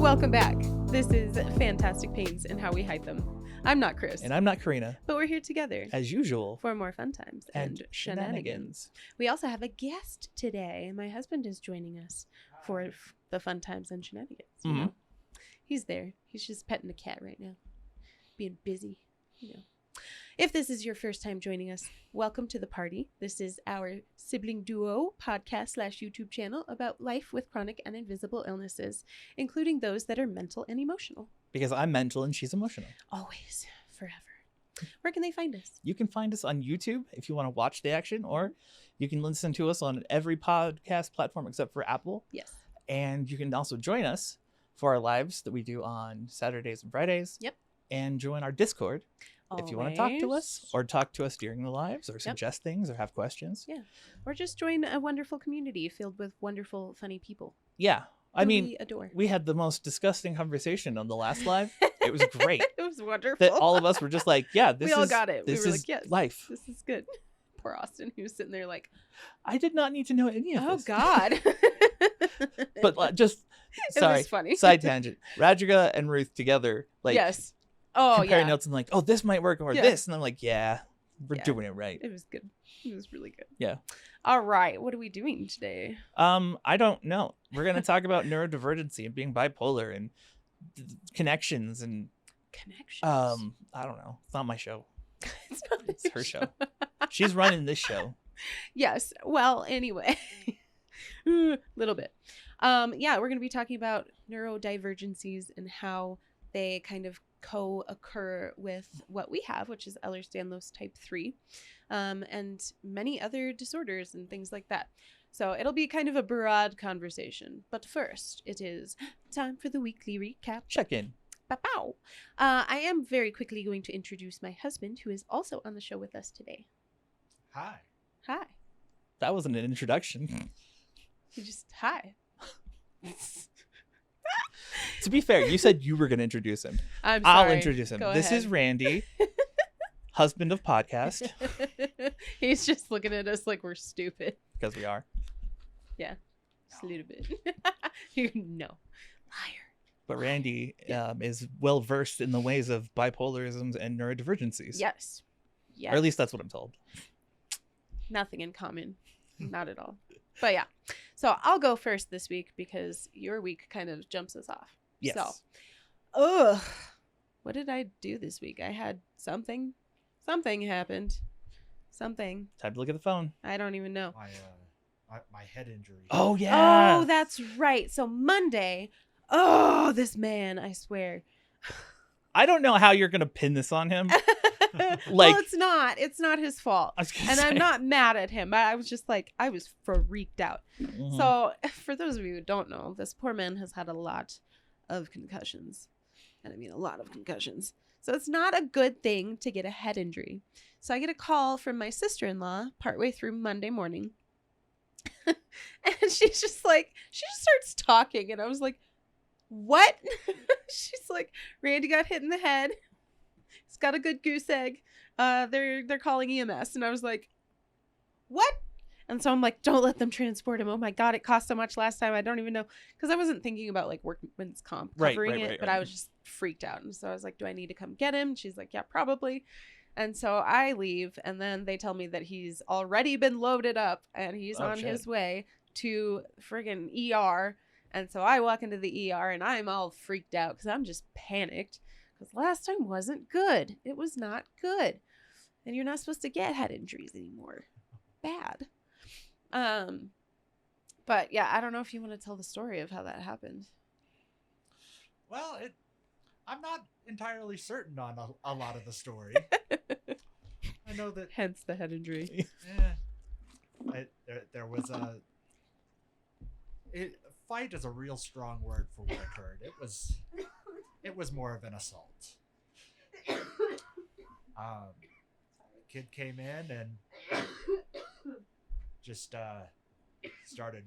Welcome back. This is Fantastic Pains and How We Hide Them. I'm not Chris. And I'm not Karina. But we're here together. As usual. For more fun times and shenanigans. We also have a guest today. My husband is joining us for the fun times and shenanigans. You know? He's there. He's just petting a cat right now. Being busy, you know. If this is your first time joining us, welcome to the party. This is our sibling duo podcast / YouTube channel about life with chronic and invisible illnesses, including those that are mental and emotional. Because I'm mental and she's emotional. Always, forever. Where can they find us? You can find us on YouTube if you want to watch the action, or you can listen to us on every podcast platform except for Apple. Yes. And you can also join us for our lives that we do on Saturdays and Fridays. Yep. And join our Discord. Always. If you want to talk to us or talk to us during the lives or suggest things or have questions. Yeah. Or just join a wonderful community filled with wonderful, funny people. Yeah. I mean, we adore. We had the most disgusting conversation on the last live. It was great. It was wonderful. That all of us were just like, yeah, this we all got it. This we were is like, yes, life. This is good. Poor Austin, he was sitting there like, I did not need to know any of this. Oh, God. But just, sorry, it was funny. Side tangent. Radriga and Ruth together, like, yes. Oh, comparing yeah. notes and like, oh, this might work or this. And I'm like, yeah, we're doing it right. It was good. It was really good. Yeah. All right. What are we doing today? I don't know. We're going to talk about neurodivergency and being bipolar and connections and I don't know. It's not my show. It's her show. She's running this show. Yes. Well, anyway, little bit. Yeah, we're going to be talking about neurodivergencies and how they kind of co-occur with what we have, which is Ehlers-Danlos type 3, and many other disorders and things like that. So it'll be kind of a broad conversation. But first, it is time for the weekly recap. Check in. Pow. I am very quickly going to introduce my husband, who is also on the show with us today. Hi. Hi. That wasn't an introduction. You just, hi. To be fair, you said you were going to introduce him. I'll introduce him. Go This ahead. is Randy, husband of podcast. He's just looking at us like we're stupid. Because we are. Yeah, just a little bit. No, liar. But Randy is well versed in the ways of bipolarisms and neurodivergencies. Yes. Or at least that's what I'm told. Nothing in common. Not at all. But yeah. So I'll go first this week because your week kind of jumps us off. Yes. So, what did I do this week? I had something. Something happened. Something. Time to look at the phone. I don't even know. My head injury. Oh, yeah. Oh, that's right. So Monday. Oh, this man, I swear. I don't know how you're going to pin this on him. Well, it's not. It's not his fault. And I'm not mad at him. But I was just like, I was freaked out. Mm-hmm. So for those of you who don't know, this poor man has had a lot of concussions. And I mean a lot of concussions. So it's not a good thing to get a head injury. So I get a call from my sister-in-law partway through Monday morning. And she's just like, she just starts talking. And I was like, what? She's like, Randy got hit in the head. He's got a good goose egg. They're calling EMS. And I was like, what? And so I'm like, don't let them transport him. Oh my God, it cost so much last time. I don't even know. Because I wasn't thinking about like workman's comp covering it, but I was just freaked out. And so I was like, do I need to come get him? She's like, yeah, probably. And so I leave. And then they tell me that he's already been loaded up and he's on his way to friggin' ER. And so I walk into the ER and I'm all freaked out because I'm just panicked. Because last time wasn't good. It was not good. And you're not supposed to get head injuries anymore. Bad. But yeah, I don't know if you want to tell the story of how that happened. Well, I'm not entirely certain on a lot of the story. I know that. Hence the head injury. There was fight is a real strong word for what occurred. It was more of an assault. Kid came in and just started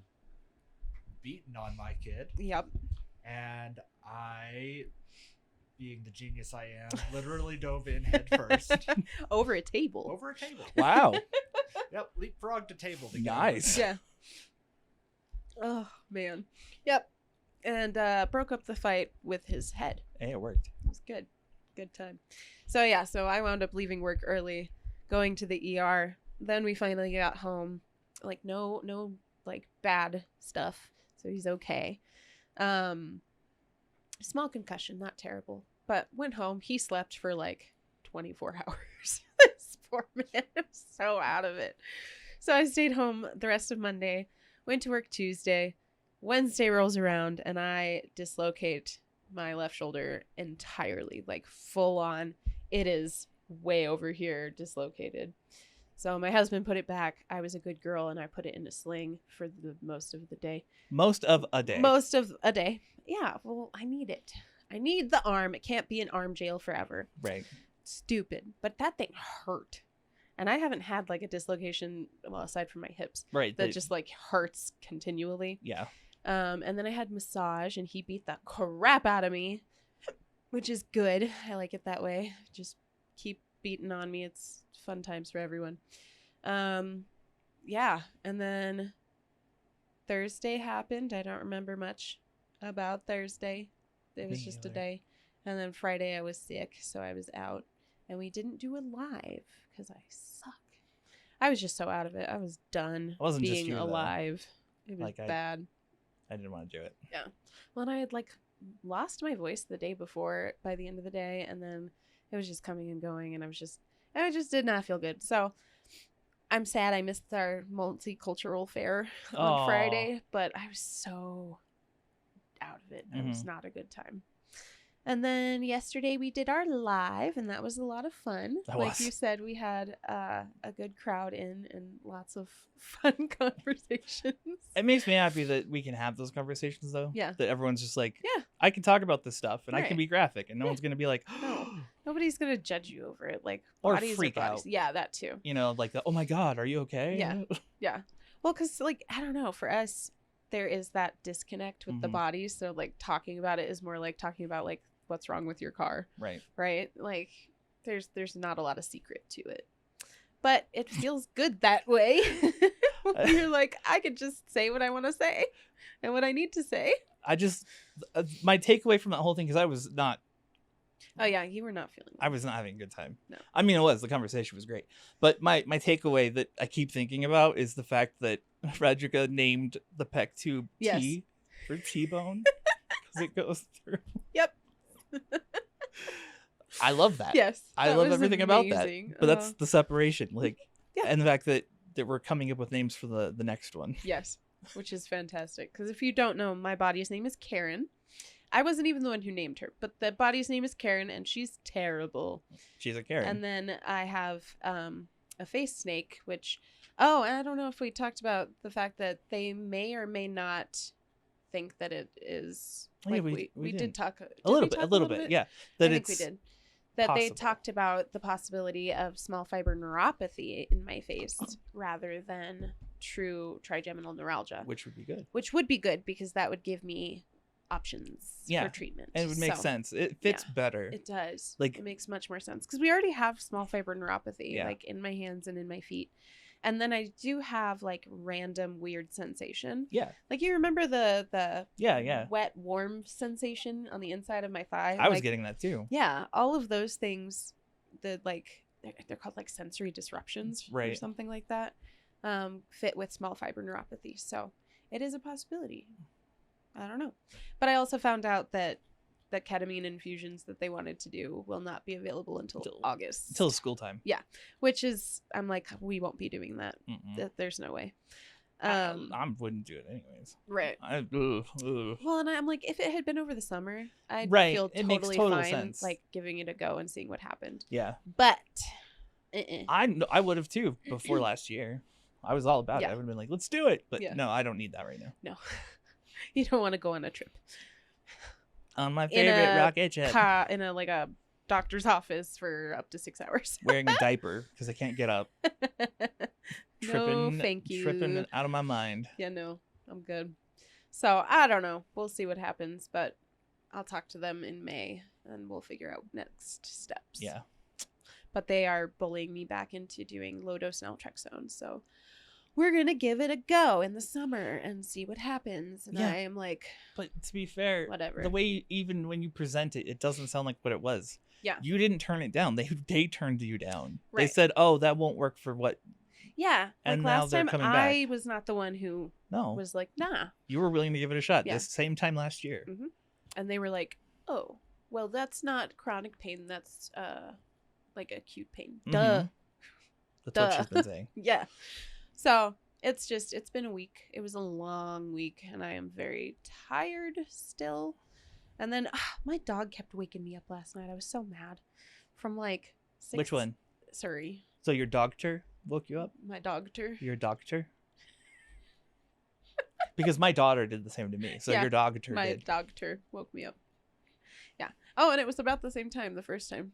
beating on my kid. Yep. And I, being the genius I am, literally dove in head first. Over a table. Over a table. Wow. Yep, leapfrogged a table. To Nice. Yeah. Oh, man. Yep. and broke up the fight with his head. Hey, it worked. It was good. Good time. So yeah, so I wound up leaving work early, going to the ER. Then we finally got home. Like no like bad stuff. So he's okay. Small concussion, not terrible. But went home. He slept for like 24 hours. This poor man. I'm so out of it. So I stayed home the rest of Monday, went to work Tuesday. Wednesday rolls around and I dislocate my left shoulder entirely, like full on. It is way over here dislocated. So my husband put it back. I was a good girl and I put it in a sling for the most of the day. Most of a day. Most of a day. Yeah, well, I need it. I need the arm. It can't be in arm jail forever. Right. Stupid. But that thing hurt. And I haven't had like a dislocation, well, aside from my hips, Right. that just like hurts continually. Yeah. And then I had massage and he beat the crap out of me, which is good. I like it that way. Just keep beating on me. It's fun times for everyone. Yeah. And then Thursday happened. I don't remember much about Thursday. It was just a day. And then Friday I was sick, so I was out. And we didn't do it live because I suck. I was just so out of it. I was done It wasn't just being you, though. alive. It was Like, bad. I didn't want to do it. Yeah. Well, and I had like lost my voice the day before by the end of the day, and then it was just coming and going, and I just did not feel good. So I'm sad I missed our multicultural fair on Aw. Friday, but I was so out of it. It was not a good time. And then yesterday we did our live, and that was a lot of fun. That like was. you said, we had a good crowd in and lots of fun conversations. It makes me happy that we can have those conversations, though. Yeah. That everyone's just like, Yeah. I can talk about this stuff, and I can Right. be graphic, and no one's gonna be like, No. Nobody's gonna judge you over it. Like Or bodies freak are bodies. out. Yeah, that too. you know, like the, oh my god, are you okay? Yeah. Yeah. Well, because like I don't know, for us, there is that disconnect with the Mhm. bodies. So like talking about it is more like talking about like what's wrong with your car, Right. right? Like there's not a lot of secret to it, but it feels good that way. You're like, I could just say what I want to say and what I need to say. I just my takeaway from that whole thing, because I was not You were not feeling I was not having a good time. No. I mean, the conversation was great, but my takeaway that I keep thinking about is the fact that Radrika named the pec tube Yes. T for T-bone because it goes through. Yep. I love that. Yes. I that love was everything about that. amazing. But that's the separation, like, Yeah. and the fact that we're coming up with names for the next one. Yes, which is fantastic. Because if you don't know, my body's name is Karen. I wasn't even the one who named her, but the body's name is Karen, and she's terrible. She's a Karen. And then I have a face snake, which, and I don't know if we talked about the fact that they may or may not think that it is. Yeah, Like we did talk a little bit, yeah. That I think it's we did. That they possible. talked about the possibility of small fiber neuropathy in my face rather than true trigeminal neuralgia, which would be good. which would be good because that would give me options Yeah, for treatment. And it would make So, sense. It fits yeah, better. It does. Like- It makes much more sense because we already have small fiber neuropathy, Yeah. like in my hands and in my feet. And then I do have like random weird sensation. Yeah. Like you remember the Yeah. wet warm sensation on the inside of my thigh? I was Like, getting that too. yeah, all of those things, they're called like sensory disruptions or Right. something like that, fit with small fiber neuropathy. So it is a possibility. I don't know. But I also found out that the ketamine infusions that they wanted to do will not be available until August. Until school time. Which is, I'm like, we won't be doing that. Mm-mm. There's no way. I wouldn't do it anyways. Right. Ugh. Well, and I'm like, if it had been over the summer, I'd Right, feel it makes totally total fine, sense. like giving it a go and seeing what happened. Yeah. But I would have too before last year. I was all about it. Yeah. I would have been like, let's do it. But Yeah. no, I don't need that right now. no, you don't want to go on a trip On my In favorite a rocket jet. in a doctor's office for up to 6 hours. Wearing a diaper because I can't get up. No, thank you. Tripping out of my mind. Yeah, no, I'm good. So I don't know. We'll see what happens, but I'll talk to them in May and we'll figure out next steps. Yeah. But they are bullying me back into doing low dose naltrexone, so we're going to give it a go in the summer and see what happens. And Yeah. I am like, But to be fair, whatever. the way even when you present it, it doesn't sound like what it was. Yeah. You didn't turn it down. They turned you down. They Right. said, "Oh, that won't work for what." Yeah. Like And now last they're time, coming I back. was not the one who No, was like, nah. you were willing to give it a shot. Yeah. This same time last year. Mm-hmm. And they were like, oh, well, that's not chronic pain. That's like acute pain. Mhm. Duh. That's Duh. what she's been saying. Yeah. So it's been a week. It was a long week, and I am very tired still. And then my dog kept waking me up last night. I was so mad. From like 6. Which one? Sorry. So your doctor woke you up? My doctor. Your doctor? Because my daughter did the same to me. So Yeah, your doctor My did. doctor woke me up. Yeah. Oh, and it was about the same time the first time.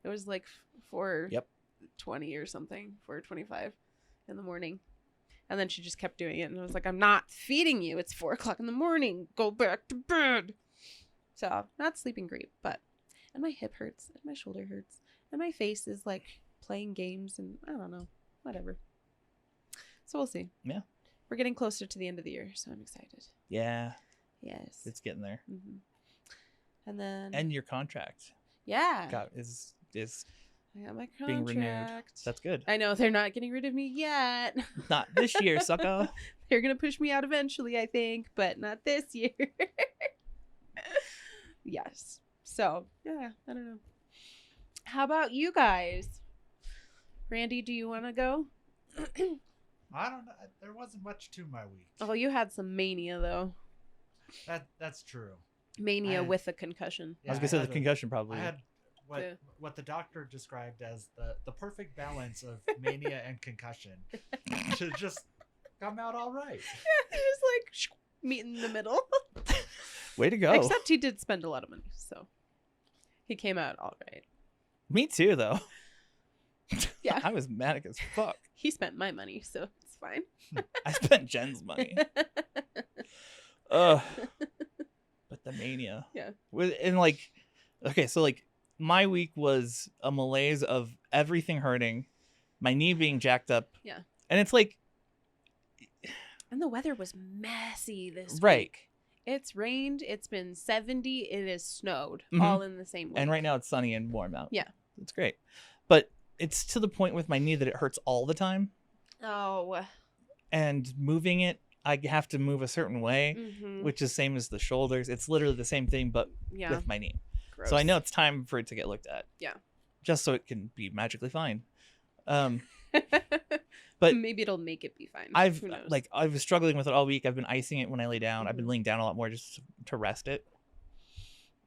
It was like 4:20 or something, 4:25 in the morning. And then she just kept doing it. And I was like, I'm not feeding you. It's 4:00 in the morning. Go back to bed. So not sleeping great, but, and my hip hurts and my shoulder hurts and my face is like playing games and I don't know, whatever. So we'll see. Yeah. We're getting closer to the end of the year, so I'm excited. Yeah, Yes. it's getting there. Mm-hmm. And then. And your contract yeah. is I got my contract. being renewed. That's good. I know they're not getting rid of me yet. Not this year, sucker. They're gonna push me out eventually, I think, but not this year. Yes. So yeah, I don't know. How about you guys? Randy, do you want to go? I don't know. There wasn't much to my week. Oh, you had some mania though. That's true. Mania I- with a concussion. I was gonna say the had concussion probably. I had Yeah. what the doctor described as the perfect balance of mania and concussion to just come out all right. He was like meet in the middle. Way to go. Except he did spend a lot of money, so he came out all right. Me too, though. Yeah. I was manic as fuck. He spent my money, so it's fine. I spent Jen's money. Ugh. But the mania. Yeah. And like, okay, so like my week was a malaise of everything hurting, my knee being jacked up. Yeah. And it's like, And the weather was messy this Right. week. It's rained. It's been 70. It has snowed Mhm. all in the same week. and right now it's sunny and warm out. Yeah. It's great. But it's to the point with my knee that it hurts all the time. Oh. And moving it, I have to move a certain way, Mm-hmm. which is same as the shoulders. It's literally the same thing, but Yeah. with my knee. Gross. So I know it's time for it to get looked at. Yeah. Just so it can be magically fine. But maybe it'll make it be fine. I've Who knows? like I was struggling with it all week. I've been icing it when I lay down. I've been Mhm. laying down a lot more just to rest it.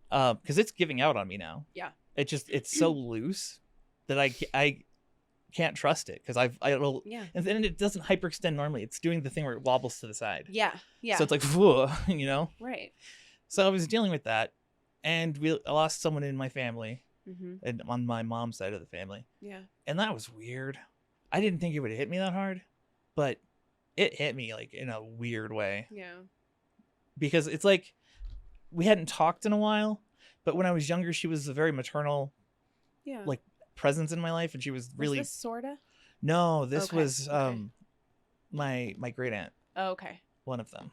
Because it's giving out on me now. Yeah. It's so loose that I can't trust it because it'll Yeah. and then it doesn't hyperextend normally. It's doing the thing where it wobbles to the side. Yeah. Yeah. So it's like, whoa, you know. right. So I was dealing with that, and I lost someone in my family, Mm-hmm. and on my mom's side of the family, Yeah. and that was weird. I didn't think it would hit me that hard, but it hit me like in a weird way Yeah. because it's like we hadn't talked in a while, but when I was younger, she was a very maternal Yeah. like presence in my life, and she was really Was this sorta? no. This Okay, was okay. my great aunt, Oh, okay. one of them,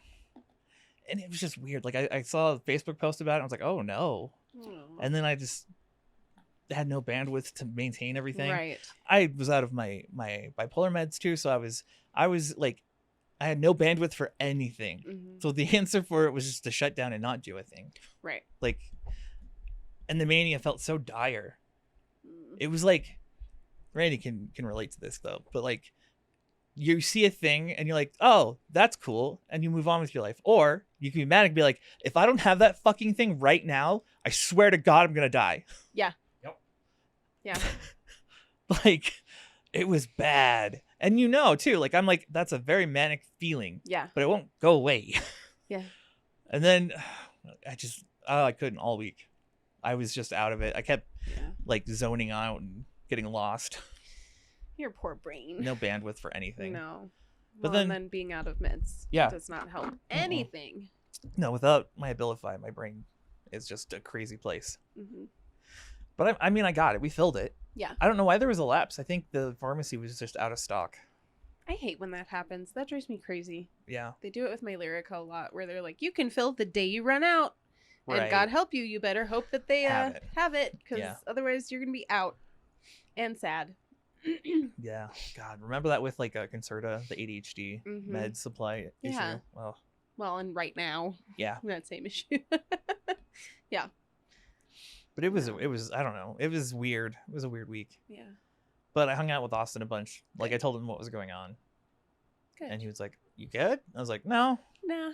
and it was just weird. Like I saw a Facebook post about it, and I was like, oh no, Oh. and then I just had no bandwidth to maintain everything. Right. I was out of my bipolar meds too, so I was like, I had no bandwidth for anything. Mm-hmm. So the answer for it was just to shut down and not do a thing. Right. Like, and the mania felt so dire. Mm. It was like, Randy can relate to this though, but like, you see a thing and you're like, oh, that's cool, and you move on with your life. Or you can be mad and be like, if I don't have that fucking thing right now, I swear to God, I'm gonna die. Yeah. Yep. Yeah. Like, it was bad. And you know, too, like, I'm like, that's a very manic feeling, Yeah. but it won't go away. Yeah. And then I couldn't all week. I was just out of it. I kept Yeah. like zoning out and getting lost. Your poor brain. No bandwidth for anything. No. But Well, and then- then being out of meds Yeah. does not help anything. No, without my Abilify, my brain is just a crazy place. Mm-hmm. But I mean, I got it. We filled it. Yeah. I don't know why there was a lapse. I think the pharmacy was just out of stock. I hate when that happens. That drives me crazy. Yeah. They do it with my Lyrica a lot, where they're like, you can fill the day you run out. And Right. God help you, you better hope that they have it, because Yeah. otherwise you're going to be out and sad. Yeah. God, remember that with like a Concerta, the ADHD med supply Yeah. issue? Oh. Well, and right now, Yeah. that same issue. Yeah. But it was I don't know. It was weird. It was a weird week. Yeah. But I hung out with Austin a bunch. Like Good. I told him what was going on. Good. And he was like, "You good?" I was like, "No." Nah.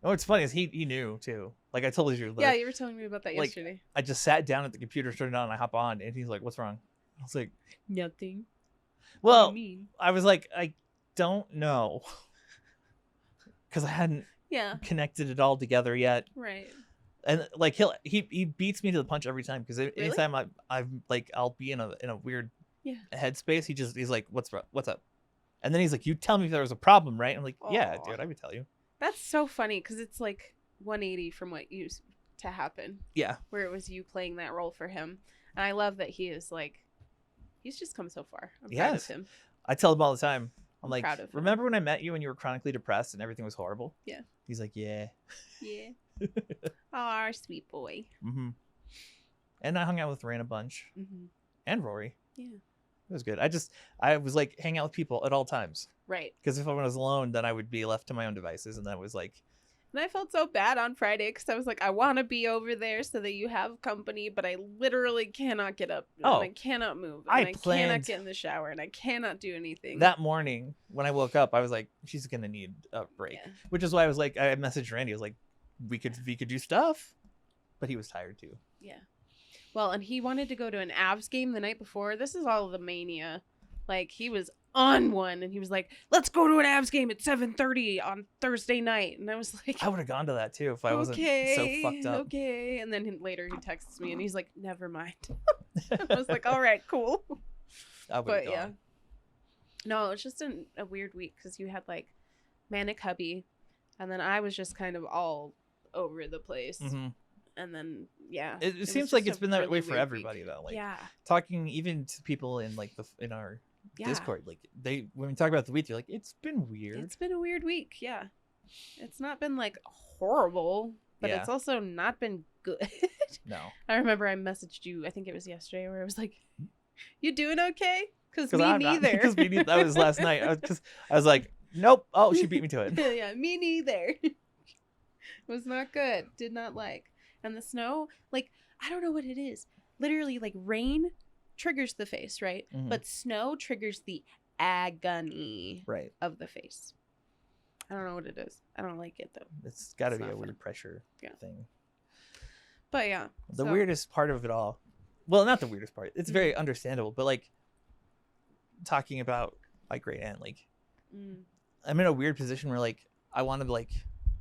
Oh, what's funny is he knew too. Like I told you. Yeah, you were telling me about that like, yesterday. I just sat down at the computer, turned it on, and I hop on, and he's like, "What's wrong?" I was like, Nothing. "Well," What do you mean? I was like, "I don't know," because I hadn't Yeah. connected it all together yet. Right. And like he beats me to the punch every time, because anytime I'm like I'll be in a weird headspace, he's like, what's up? And then he's like, you tell me if there was a problem, right? I'm like, yeah, dude, I would tell you. That's so funny, because it's like 180 from what used to happen. Yeah. Where it was you playing that role for him. And I love that he's just come so far. I'm proud of him. I tell him all the time. I'm like, proud of him. remember when I met you and you were chronically depressed and everything was horrible? Yeah. He's like, yeah. Yeah. Aw, sweet boy. Mm-hmm. And I hung out with Rain a bunch. Mm-hmm. And Rory. Yeah. It was good. I was like hang out with people at all times. Right. Because if I was alone, then I would be left to my own devices, and that was like. And I felt so bad on Friday, because I was like, I want to be over there so that you have company, but I literally cannot get up. Oh. And I cannot move. And I planned cannot get in the shower, and I cannot do anything. That morning when I woke up, I was like, she's gonna need a break. Yeah. Which is why I was like, I messaged Randy. I was like, we could do stuff, but he was tired too. Yeah. Well, and he wanted to go to an Avs game the night before. This is all the Mania. Like, he was on one, and he was like, let's go to an Avs game at 7:30 on Thursday night. And I was like, I would have gone to that too if I wasn't so fucked up. Okay. And then later he texts me, and he's like, never mind. I was like, all right, cool. I would have gone. No, it's just a weird week, because you had like Manic Hubby, and then I was just kind of all over the place. Mm-hmm. And then it seems like it's been that way for everybody though. Like talking even to people in like in our Discord, like when we talk about the week, they're like, it's been weird. It's been a weird week. Yeah, it's not been like horrible, but it's also not been good. No, I remember I messaged you, I think it was yesterday, where I was like, you doing okay? Because me I'm neither. Because me neither. That was last night. Because I was like, nope. Oh, she beat me to it. Yeah, me neither. It was not good. Did not like. And the snow, like, I don't know what it is. Literally, like, rain triggers the face, right? Mm-hmm. But snow triggers the agony of the face. I don't know what it is. I don't like it, though. It's got to be a weird pressure thing. But, yeah. The weirdest part of it all. Well, not the weirdest part. It's very understandable. But, like, talking about my great aunt, like, I'm in a weird position where, like, I want to, like,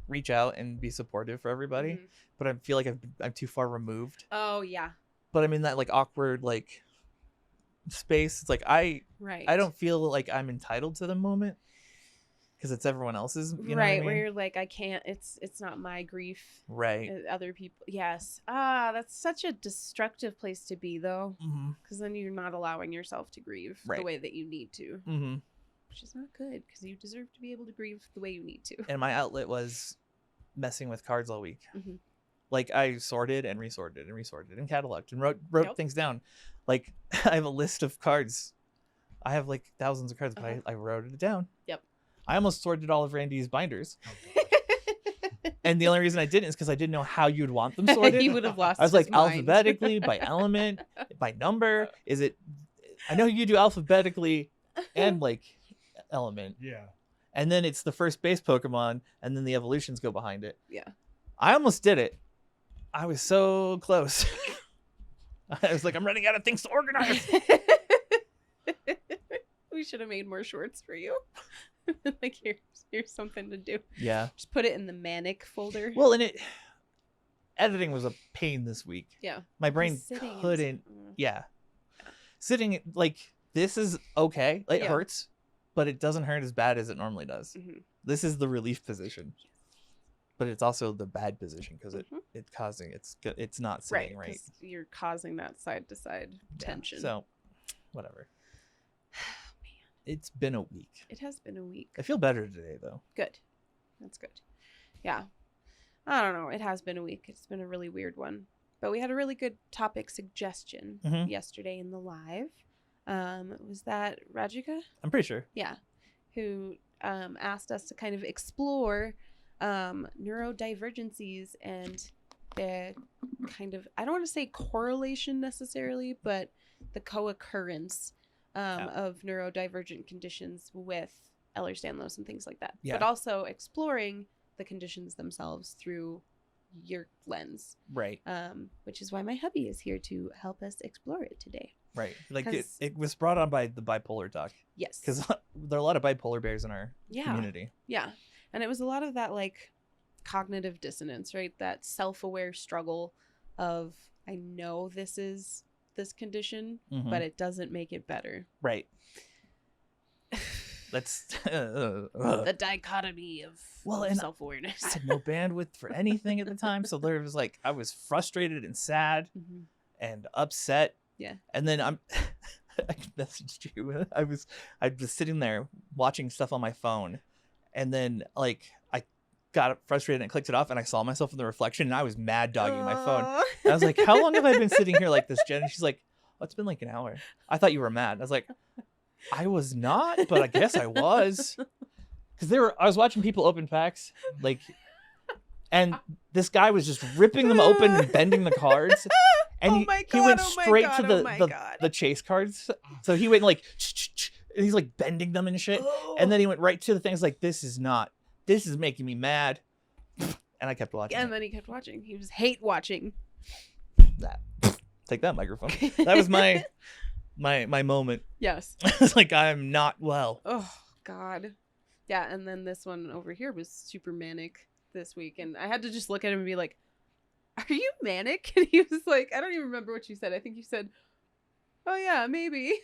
reach out and be supportive for everybody, but I feel like I'm too far removed. Oh yeah. But I'm in that like awkward like space. It's like I don't feel like I'm entitled to the moment because it's everyone else's. You know what I mean? Where you're like, I can't. It's not my grief. Right. Other people. Yes. That's such a destructive place to be, though, because then you're not allowing yourself to grieve the way that you need to. Mm-hmm. Which is not good, because you deserve to be able to grieve the way you need to. And my outlet was messing with cards all week. Like I sorted and resorted and cataloged and wrote things down. Like I have a list of cards. I have like thousands of cards, but I wrote it down. Yep. I almost sorted all of Randy's binders. And the only reason I didn't is because I didn't know how you'd want them sorted. He would have lost I was like, mind. alphabetically, by element, by number. Is it? I know you do alphabetically and like element. Yeah. And then it's the first base Pokemon, and then the evolutions go behind it. Yeah. I almost did it. I was so close. I was like, I'm running out of things to organize. We should have made more shorts for you. Like, here's something to do. Yeah. Just put it in the manic folder. Well, and editing was a pain this week. Yeah. My brain couldn't. Sitting, like, this is okay. It hurts, but it doesn't hurt as bad as it normally does. This is the relief position. But it's also the bad position because it's not sitting right. You're causing that side to side tension. So, whatever. It's been a week. It has been a week. I feel better today, though. Good. That's good. Yeah. I don't know. It has been a week. It's been a really weird one. But we had a really good topic suggestion yesterday in the live. Was that Rajika? I'm pretty sure. Yeah. Who asked us to kind of explore neurodivergencies and the kind of, I don't want to say correlation necessarily, but the co-occurrence of neurodivergent conditions with Ehlers-Danlos and things like that. Yeah. But also exploring the conditions themselves through your lens. Right. Which is why my hubby is here to help us explore it today. Right. Like it was brought on by the bipolar doc. Yes. Because there are a lot of bipolar bears in our community. Yeah. And it was a lot of that like cognitive dissonance, right? That self-aware struggle of, I know this is this condition, but it doesn't make it better. Right. That's the dichotomy of self-awareness. I had no bandwidth for anything at the time, so there was like, I was frustrated and sad and upset. Yeah. And then I messaged you. I was sitting there watching stuff on my phone, and then like I got frustrated and clicked it off, and I saw myself in the reflection, and I was mad dogging my phone. And I was like, how long have I been sitting here like this, Jen? And she's like, oh, it's been like an hour. I thought you were mad. I was like, I was not, but I guess I was. Because I was watching people open packs, like, and this guy was just ripping them open and bending the cards. And he went straight to the chase cards. So he went like, and he's like bending them and shit. And then he went right to the things like, this is making me mad. And I kept watching. And then he kept watching. He was hate watching. That. Take that microphone. That was my moment. Yes. It's like, I'm not well. Oh, God. Yeah, and then this one over here was super manic this week. And I had to just look at him and be like, are you manic? And he was like, I don't even remember what you said. I think you said, oh, yeah, maybe.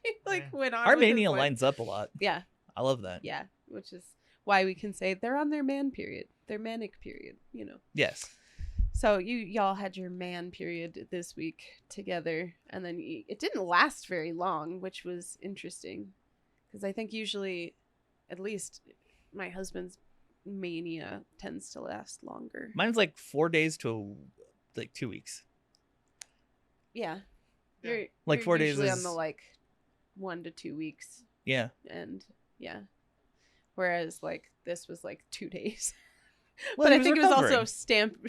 He like went on. Our mania lines up a lot. Yeah. I love that. Yeah, which is why we can say they're on their man period. Their manic period, you know. Yes. So y'all had your man period this week together, and then it didn't last very long, which was interesting, because I think usually, at least my husband's mania tends to last longer. Mine's like 4 days to like 2 weeks. Yeah. Yeah. Like you're 4 days usually is on the like 1 to 2 weeks. Yeah. And yeah. Whereas like this was like 2 days. Well, but I think it was also stamped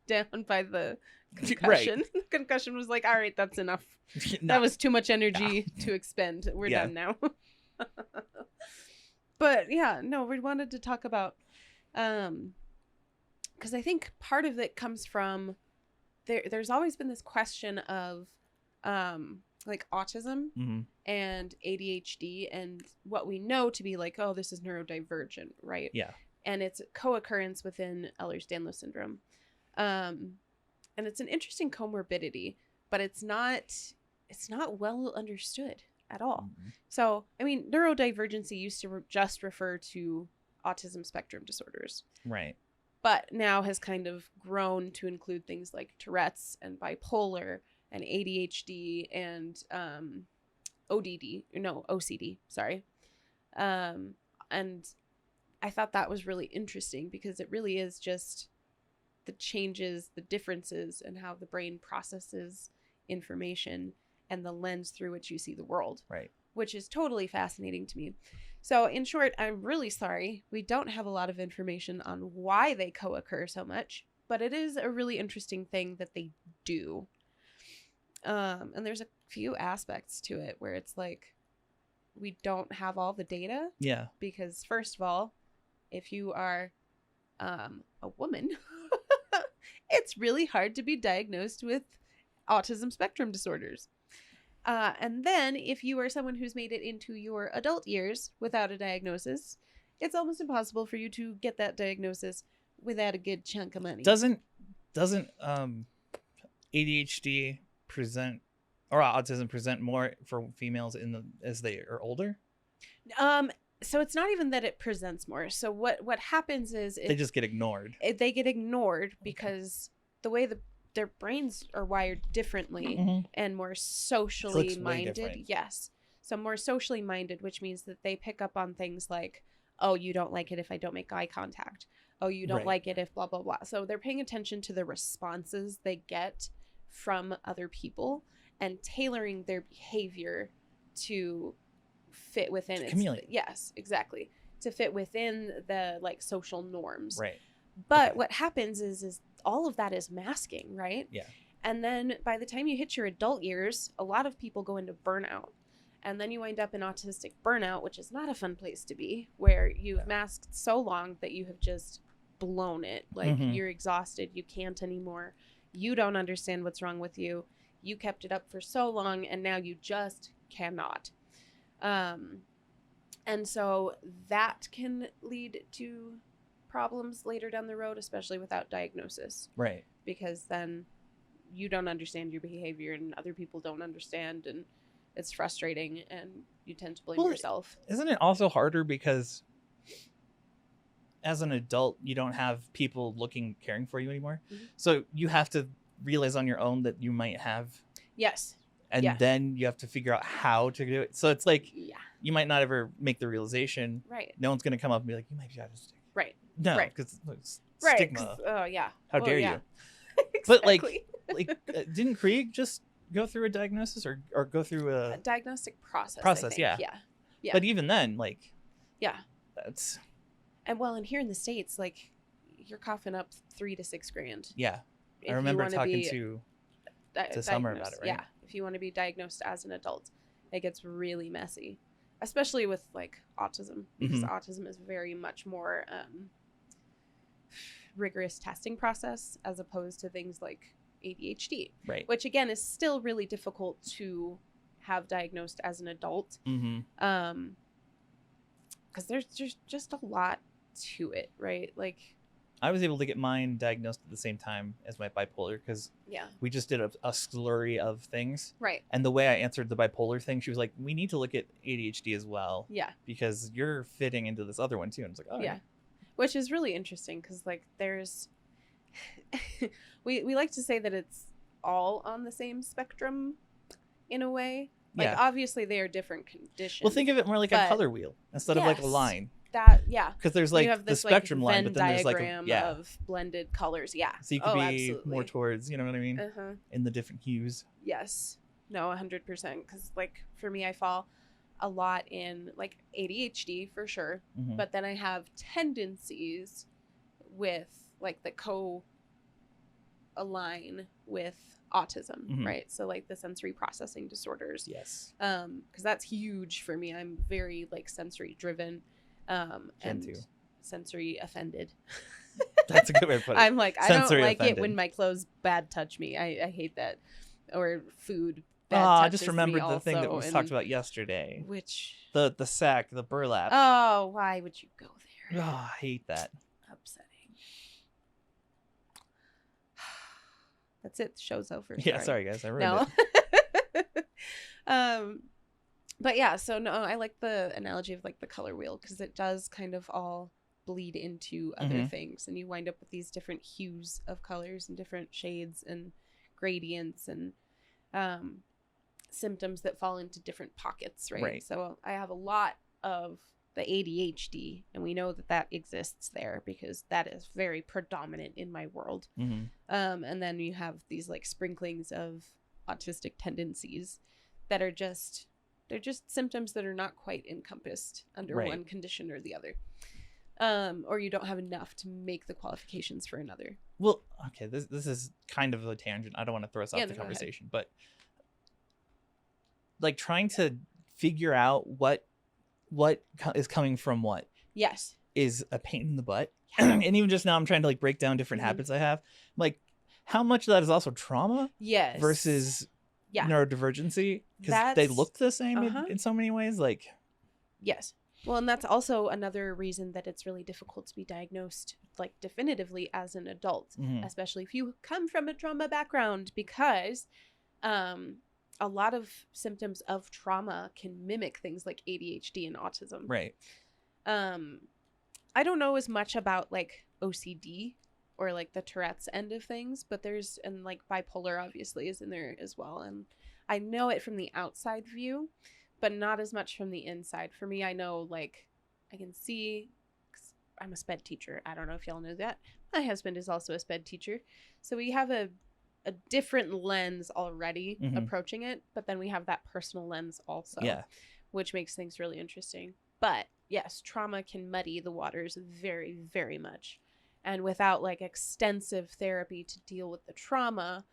down by the concussion. Right. The concussion was like, all right, that's enough. That was too much energy to expend. We're done now. But yeah, no, we wanted to talk about, because I think part of it comes from there's always been this question of like autism and ADHD and what we know to be like, oh, this is neurodivergent, right? Yeah. And it's co-occurrence within Ehlers-Danlos syndrome. And it's an interesting comorbidity, but it's not well understood at all. So, I mean, neurodivergency used to just refer to autism spectrum disorders. Right. But now has kind of grown to include things like Tourette's and bipolar and ADHD and OCD, sorry. And I thought that was really interesting because it really is just the changes, the differences in how the brain processes information and the lens through which you see the world. Right. Which is totally fascinating to me. So in short, I'm really sorry. We don't have a lot of information on why they co-occur so much, but it is a really interesting thing that they do. And there's a few aspects to it where it's like, we don't have all the data. Yeah. Because first of all, if you are a woman, it's really hard to be diagnosed with autism spectrum disorders. And then if you are someone who's made it into your adult years without a diagnosis, it's almost impossible for you to get that diagnosis without a good chunk of money. Doesn't ADHD present or autism present more for females as they are older? So it's not even that it presents more. So what happens is they just get ignored. They get ignored because the way their brains are wired differently and more socially minded. Yes. So more socially minded, which means that they pick up on things like, oh, you don't like it if I don't make eye contact. Oh, you don't Right. like it if blah, blah, blah. So they're paying attention to the responses they get from other people and tailoring their behavior to fit within its, chameleon. yes, exactly, to fit within the like social norms. Right. But Okay. what happens is all of that is masking, right? Yeah. And then by the time you hit your adult years, a lot of people go into burnout. And then you wind up in autistic burnout, which is not a fun place to be, where you've masked so long that you have just blown it. Like you're exhausted. You can't anymore. You don't understand what's wrong with you. You kept it up for so long and now you just cannot. And so that can lead to problems later down the road, especially without diagnosis. Right. Because then you don't understand your behavior and other people don't understand, and it's frustrating and you tend to blame yourself. Isn't it also harder because as an adult, you don't have people caring for you anymore? Mm-hmm. So you have to realize on your own that you might have. Yes. And then you have to figure out how to do it. So it's like, you might not ever make the realization. Right. No one's going to come up and be like, you might be autistic. Right. No, right. because it's right. stigma. Oh, yeah. How dare you? Exactly. But like didn't Krieg just go through a diagnosis or go through a diagnostic process? Process, I think. yeah. Yeah. But even then, like, yeah, that's. And here in the States, like, you're coughing up $3,000 to $6,000. Yeah, I remember talking to Summer about it. Right? Yeah, if you want to be diagnosed as an adult, it gets really messy, especially with like autism, because autism is very much more rigorous testing process as opposed to things like ADHD, right? Which again is still really difficult to have diagnosed as an adult, because there's just a lot to it, right? Like, I was able to get mine diagnosed at the same time as my bipolar because we just did a slurry of things, right? And the way I answered the bipolar thing, she was like, "We need to look at ADHD as well, because you're fitting into this other one too." And I was like, "Oh, yeah." Which is really interesting because like there's we like to say that it's all on the same spectrum in a way. Like obviously they are different conditions. Well, think of it more like a color wheel instead of like a line. Because there's like the spectrum line, but then there's like of blended colors. So you could be more towards, you know what I mean, in the different hues. Yes. No, 100%. Because like for me, I fall a lot in like ADHD for sure, but then I have tendencies with like the co-align with autism, right? So like the sensory processing disorders. Yes. Because that's huge for me. I'm very like sensory driven. And sensory offended. That's a good way to put it. I'm like, I sensory don't like offended. it when my clothes bad touch me. I hate that. Or food bad touches I just remembered me the thing that also, was talked about yesterday. Which? The sack, the burlap. Oh, why would you go there? Oh, I hate that. Upsetting. That's it. The show's over. Yeah, sorry guys. I ruined it. But yeah, so no, I like the analogy of like the color wheel because it does kind of all bleed into other things, and you wind up with these different hues of colors and different shades and gradients and symptoms that fall into different pockets, right? So I have a lot of the ADHD, and we know that exists there because that is very predominant in my world. And then you have these like sprinklings of autistic tendencies that are just symptoms that are not quite encompassed under one condition or the other. Or you don't have enough to make the qualifications for another. Well, okay, this is kind of a tangent. I don't want to throw us off the conversation, but like trying to figure out what is coming from what is a pain in the butt. And even just now I'm trying to like break down different habits I have. Like how much of that is also trauma versus neurodivergency, because they look the same in so many ways. Like well, and that's also another reason that it's really difficult to be diagnosed like definitively as an adult, especially if you come from a trauma background, because a lot of symptoms of trauma can mimic things like ADHD and autism. Right. I don't know as much about like OCD or like the Tourette's end of things, but and like bipolar obviously is in there as well. And I know it from the outside view, but not as much from the inside. For me, I know, like, I can see, 'cause I'm a sped teacher. I don't know if y'all know that. My husband is also a sped teacher. So we have a different lens already approaching it, but then we have that personal lens also, which makes things really interesting. But yes, trauma can muddy the waters very, very much. And without like extensive therapy to deal with the trauma,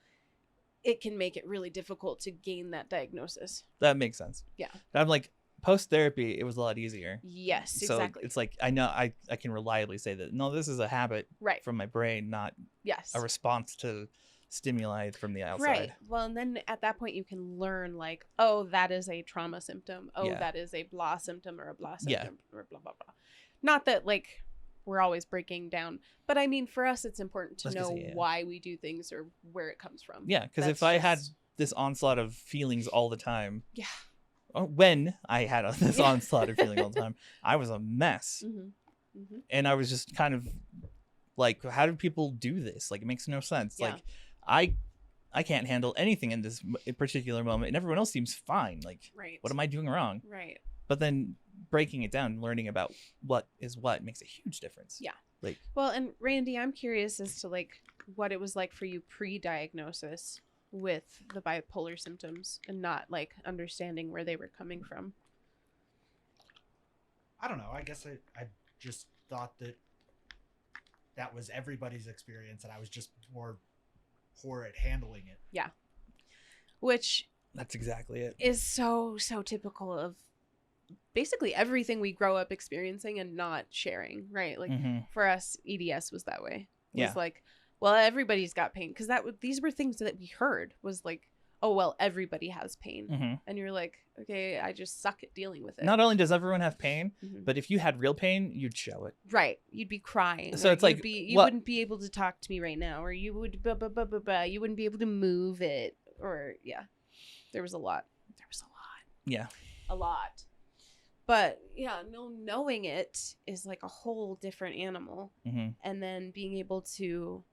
it can make it really difficult to gain that diagnosis. That makes sense. Yeah. I'm like, post-therapy, it was a lot easier. Yes, So exactly. it's like, I know I can reliably say that, no, this is a habit from my brain, not a response to stimuli from the outside. Right. Well, and then at that point you can learn like, oh, that is a trauma symptom. Oh, that is a blah symptom or a blah symptom or blah, blah, blah. Not that like we're always breaking down, but I mean, for us, it's important to know why we do things or where it comes from. Yeah. Because if I had this onslaught of feelings all the time. When I had this onslaught of feeling all the time, I was a mess. And I was just kind of like, how do people do this? Like, it makes no sense. Like, I can't handle anything in this particular moment, and everyone else seems fine. Like, what am I doing wrong? Right. But then breaking it down, learning about what is what makes a huge difference. Yeah. Like, well, and Randy, I'm curious as to like what it was like for you pre-diagnosis with the bipolar symptoms and not like understanding where they were coming from. I don't know. I guess I just thought that was everybody's experience, and I was just more poor at handling it. Yeah. Which that's exactly it. Is so typical of basically everything we grow up experiencing and not sharing, right? Like for us, EDS was that way. It was like, well, everybody's got pain, because these were things that we heard was like, oh, well, everybody has pain. And you're like, okay, I just suck at dealing with it. Not only does everyone have pain, but if you had real pain, you'd show it. Right. You'd be crying. So it's like, you wouldn't be able to talk to me right now, or you would, you wouldn't be able to move it, or there was a lot. Yeah. A lot. But knowing it is like a whole different animal. And then being able to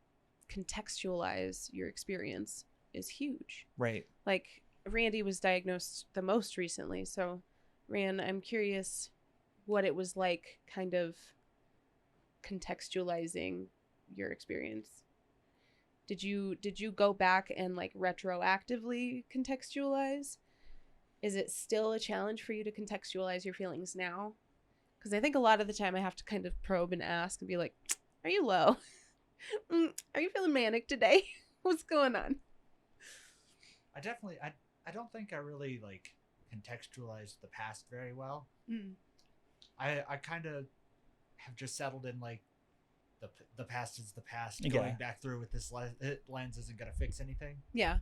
contextualize your experience is huge. Right. Like Randy was diagnosed the most recently. So Ran, I'm curious what it was like kind of contextualizing your experience. Did you go back and like retroactively contextualize? Is it still a challenge for you to contextualize your feelings now? Because I think a lot of the time I have to kind of probe and ask and be like, are you low? Are you feeling manic today? What's going on? I don't think I really like contextualized the past very well. I kind of have just settled in like the past is the past. Going back through with this lens isn't gonna fix anything. Yeah.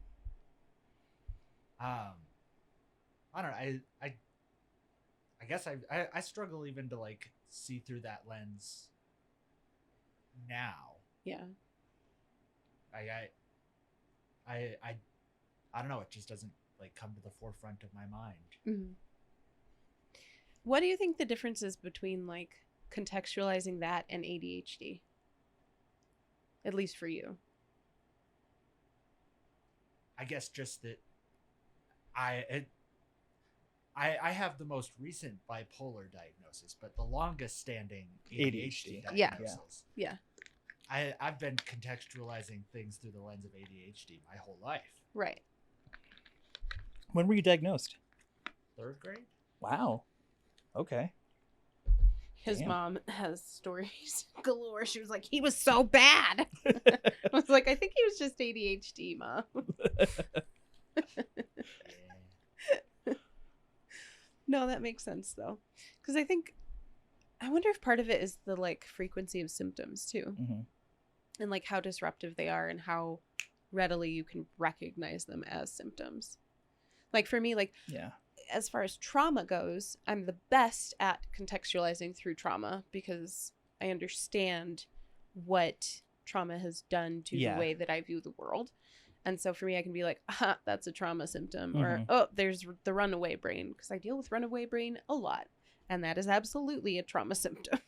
I don't know. I guess I struggle even to like see through that lens now. Yeah. I don't know. It just doesn't like come to the forefront of my mind. What do you think the difference is between like contextualizing that and ADHD? At least for you. I guess just that I have the most recent bipolar diagnosis, but the longest standing ADHD diagnosis. Yeah. I've been contextualizing things through the lens of ADHD my whole life. Right. When were you diagnosed? 3rd grade. Wow. Okay. His mom has stories galore. She was like, he was so bad. I was like, I think he was just ADHD, Mom. No, that makes sense though. Because I wonder if part of it is the like frequency of symptoms too. And like how disruptive they are and how readily you can recognize them as symptoms. Like for me, like as far as trauma goes, I'm the best at contextualizing through trauma because I understand what trauma has done to the way that I view the world. And so for me, I can be like, that's a trauma symptom. Or, oh, there's the runaway brain. Because I deal with runaway brain a lot. And that is absolutely a trauma symptom.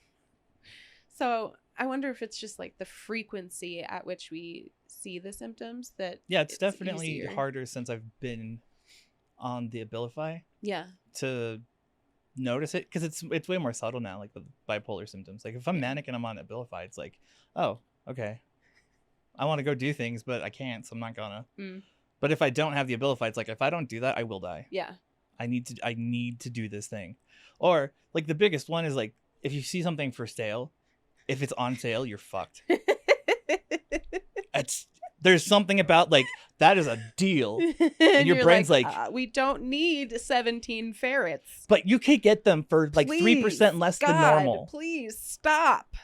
So I wonder if it's just like the frequency at which we see the symptoms that it's definitely easier. Harder since I've been on the Abilify Yeah. to notice it, because it's way more subtle now, like the bipolar symptoms. Like if I'm manic and I'm on Abilify, it's like, oh, okay, I want to go do things, but I can't, so I'm not gonna. But if I don't have the Abilify, it's like, if I don't do that, I will die. Yeah. I need to do this thing. Or like the biggest one is like, if you see something for sale, if it's on sale, you're fucked. There's something about like, that is a deal. And your brain's like, we don't need 17 ferrets. But you could get them for like 3% less than normal. Please stop.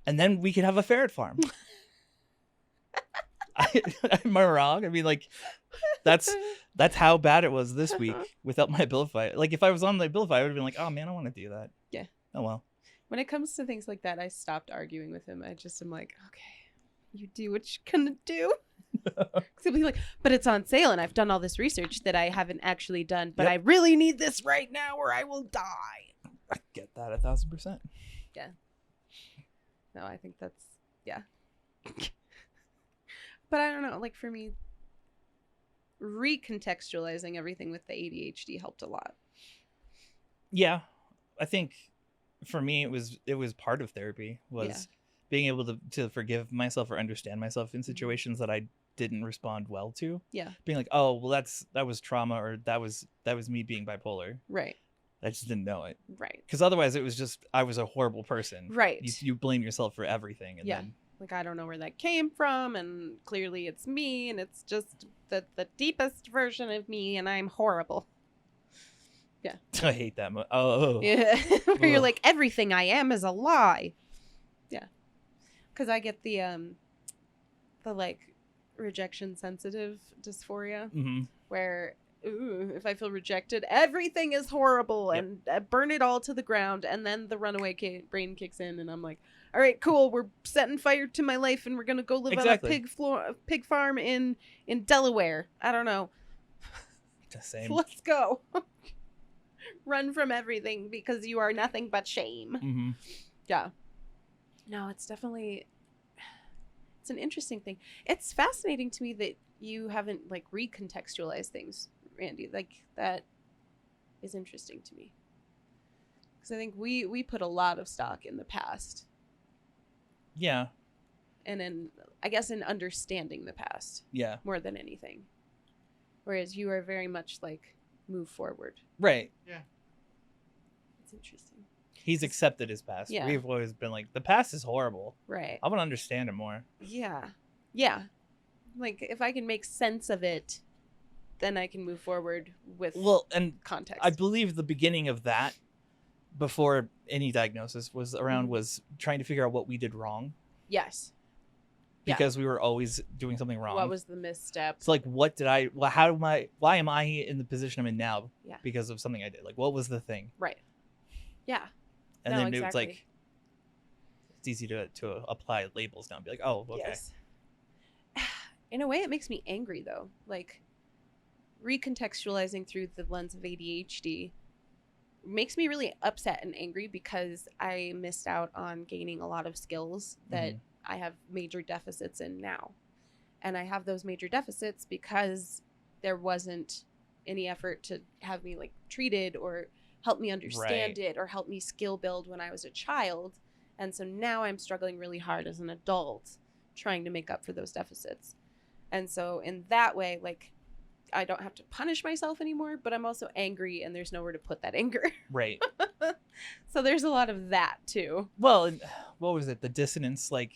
And then we could have a ferret farm. Am I wrong? I mean, like, that's how bad it was this week without my Abilify. Like, if I was on the Abilify, I would have been like, oh man, I want to do that. Yeah. Oh well. When it comes to things like that, I stopped arguing with him. I just am like, okay, you do what you're gonna do. He'll be like, but it's on sale, and I've done all this research that I haven't actually done, but I really need this right now or I will die. I get that 1,000%. Yeah. No, I think that's, yeah. But I don't know, like for me, recontextualizing everything with the ADHD helped a lot. Yeah. I think for me, it was part of therapy, was being able to forgive myself or understand myself in situations that I didn't respond well to. Yeah. Being like, oh, well, that was trauma, or that was me being bipolar. Right. I just didn't know it. Right. Because otherwise it was just, I was a horrible person. Right. You blame yourself for everything. And then... Like, I don't know where that came from, and clearly it's me, and it's just the deepest version of me, and I'm horrible. Yeah. I hate that. Oh. Yeah. Where you're like, everything I am is a lie. Yeah. Because I get the like rejection sensitive dysphoria, where if I feel rejected, everything is horrible, and I burn it all to the ground, and then the runaway brain kicks in, and I'm like, all right, cool, we're setting fire to my life, and we're gonna go live on a pig farm in Delaware. I don't know. The same. Let's go. Run from everything because you are nothing but shame. Yeah. No, it's definitely, it's an interesting thing. It's fascinating to me that you haven't like recontextualized things, Randy. Like, that is interesting to me, because I think we put a lot of stock in the past. Yeah. And I guess in understanding the past. Yeah. More than anything. Whereas you are very much like, move forward. Right. Yeah. It's interesting. He's accepted his past. Yeah. We've always been like, the past is horrible. Right. I want to understand it more. Yeah. Yeah. Like, if I can make sense of it, then I can move forward with context. I believe the beginning of that, before any diagnosis was around, was trying to figure out what we did wrong. Yes. Because we were always doing something wrong. What was the misstep? So like, why am I in the position I'm in now? Yeah. Because of something I did. Like, what was the thing? Right. Yeah. And then it's like, it's easy to apply labels now and be like, oh, okay. Yes. In a way, it makes me angry though. Like, recontextualizing through the lens of ADHD makes me really upset and angry, because I missed out on gaining a lot of skills that I have major deficits in now. And I have those major deficits because there wasn't any effort to have me like treated or help me understand it or help me skill build when I was a child. And so now I'm struggling really hard as an adult trying to make up for those deficits. And so in that way, like, I don't have to punish myself anymore, but I'm also angry, and there's nowhere to put that anger. Right. So there's a lot of that too. Well, what was it? The dissonance, like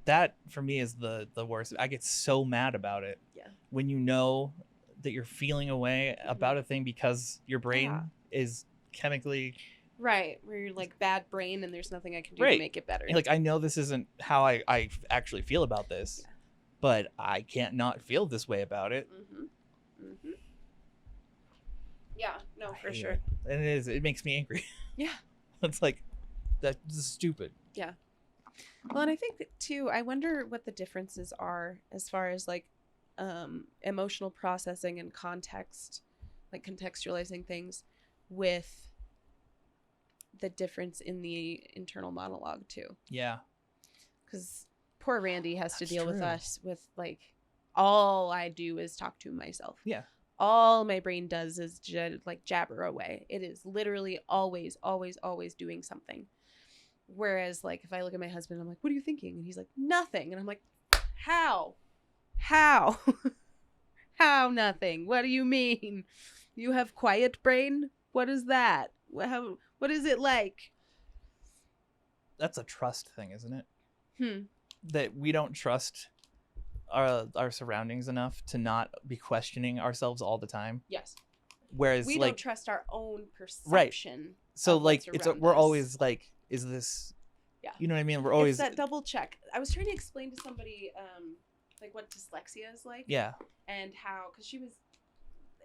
that for me is the worst. I get so mad about it. Yeah. When you know that you're feeling a way about a thing because your brain is chemically right, where you're like, bad brain, and there's nothing I can do to make it better. Like, I know this isn't how I actually feel about this. Yeah. But I can't not feel this way about it. Yeah, no, for sure. And it makes me angry. Yeah. It's like, that's stupid. Yeah. Well, and I think that too, I wonder what the differences are as far as like emotional processing and context, like contextualizing things with the difference in the internal monologue too. Yeah. Because poor Randy has to deal with us with like, all I do is talk to myself. Yeah. all my brain does is like jabber away. It is literally always doing something. Whereas like if I look at my husband, I'm like, what are you thinking? And he's like, nothing. And I'm like, how how nothing? What do you mean? You have quiet brain? What is that? What is it like? That's a trust thing, isn't it? Hmm. That we don't trust our surroundings enough to not be questioning ourselves all the time. Yes. Whereas We like don't trust our own perception. Right. So of like what's we're around us. always like, is this? Yeah. You know what I mean? We're always It's that double check. I was trying to explain to somebody like what dyslexia is like. Yeah. And how, because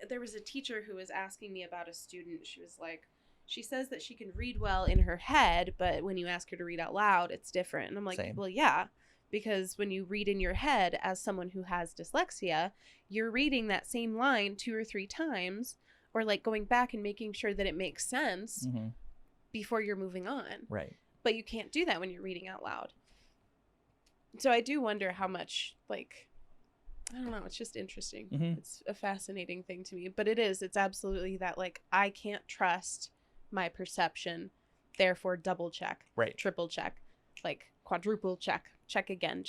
there was a teacher who was asking me about a student. She was like, she says that she can read well in her head, but when you ask her to read out loud, it's different. And I'm like, Same. well, yeah, because when you read in your head as someone who has dyslexia, you're reading that same line 2 or 3 times, or like going back and making sure that it makes sense before you're moving on. Right. But you can't do that when you're reading out loud. So I do wonder how much, like, I don't know, it's just interesting. It's a fascinating thing to me. But it's absolutely that, like, I can't trust my perception, therefore double check, Right, triple check, like quadruple check again.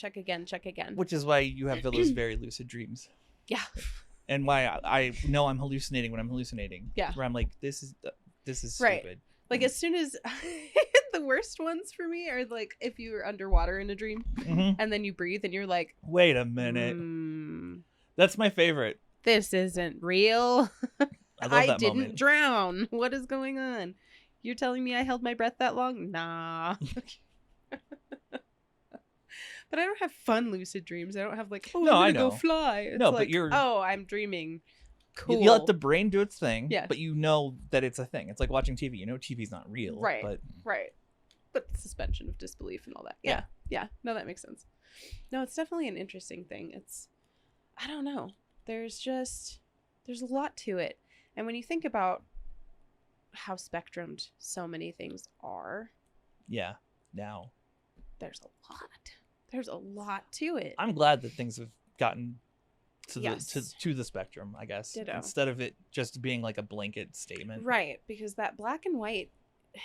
Which is why you have those very lucid dreams. Yeah. And why I know I'm hallucinating when I'm hallucinating. Yeah. Where I'm like, this is Right. stupid. Like as soon as the worst ones for me are like if you're underwater in a dream and then you breathe and you're like, wait a minute. That's my favorite. This isn't real. I love I that didn't moment. drown. What is going on? You're telling me I held my breath that long? Nah. But I don't have fun lucid dreams. I don't have like, oh, No, I'm I gonna know. go fly. It's No, like, but you're oh, I'm dreaming. Cool. You let the brain do its thing, Yes. but you know that it's a thing. It's like watching TV. You know TV's not real. Right. But Right. But suspension of disbelief and all that. Yeah. No, that makes sense. No, it's definitely an interesting thing. I don't know. There's a lot to it. And when you think about how spectrumed so many things are. Yeah. Now. There's a lot. There's a lot to it. I'm glad that things have gotten to Yes. to the spectrum, I guess. Ditto. Instead of it just being like a blanket statement. Right, because that black and white, it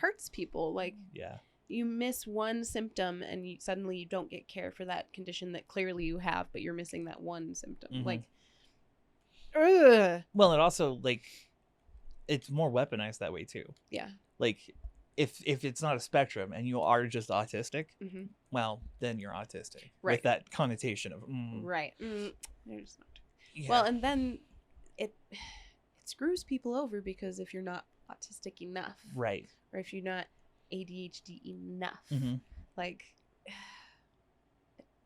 hurts people. Like, yeah, you miss one symptom and suddenly you don't get care for that condition that clearly you have, but you're missing that one symptom. Like, ugh. Well, it also, like, it's more weaponized that way too. Yeah. Like, if it's not a spectrum and you are just autistic, Mm-hmm. well, then you're autistic. Right. With that connotation of right. There's not. Yeah. Well, and then it screws people over because if you're not autistic enough, right, or if you're not ADHD enough, like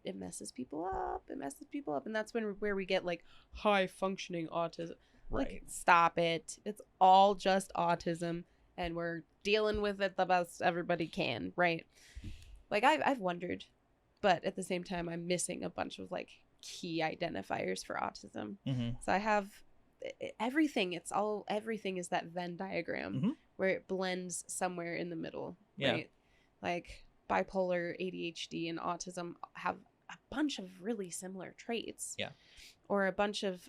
it messes people up. And that's where we get like high functioning autism. right. Like, stop it. It's all just autism, and we're dealing with it the best everybody can, right? Like, I've wondered, but at the same time, I'm missing a bunch of like key identifiers for autism. So I have everything. Everything is that Venn diagram where it blends somewhere in the middle, right? Like bipolar, ADHD, and autism have a bunch of really similar traits. Yeah. Or a bunch of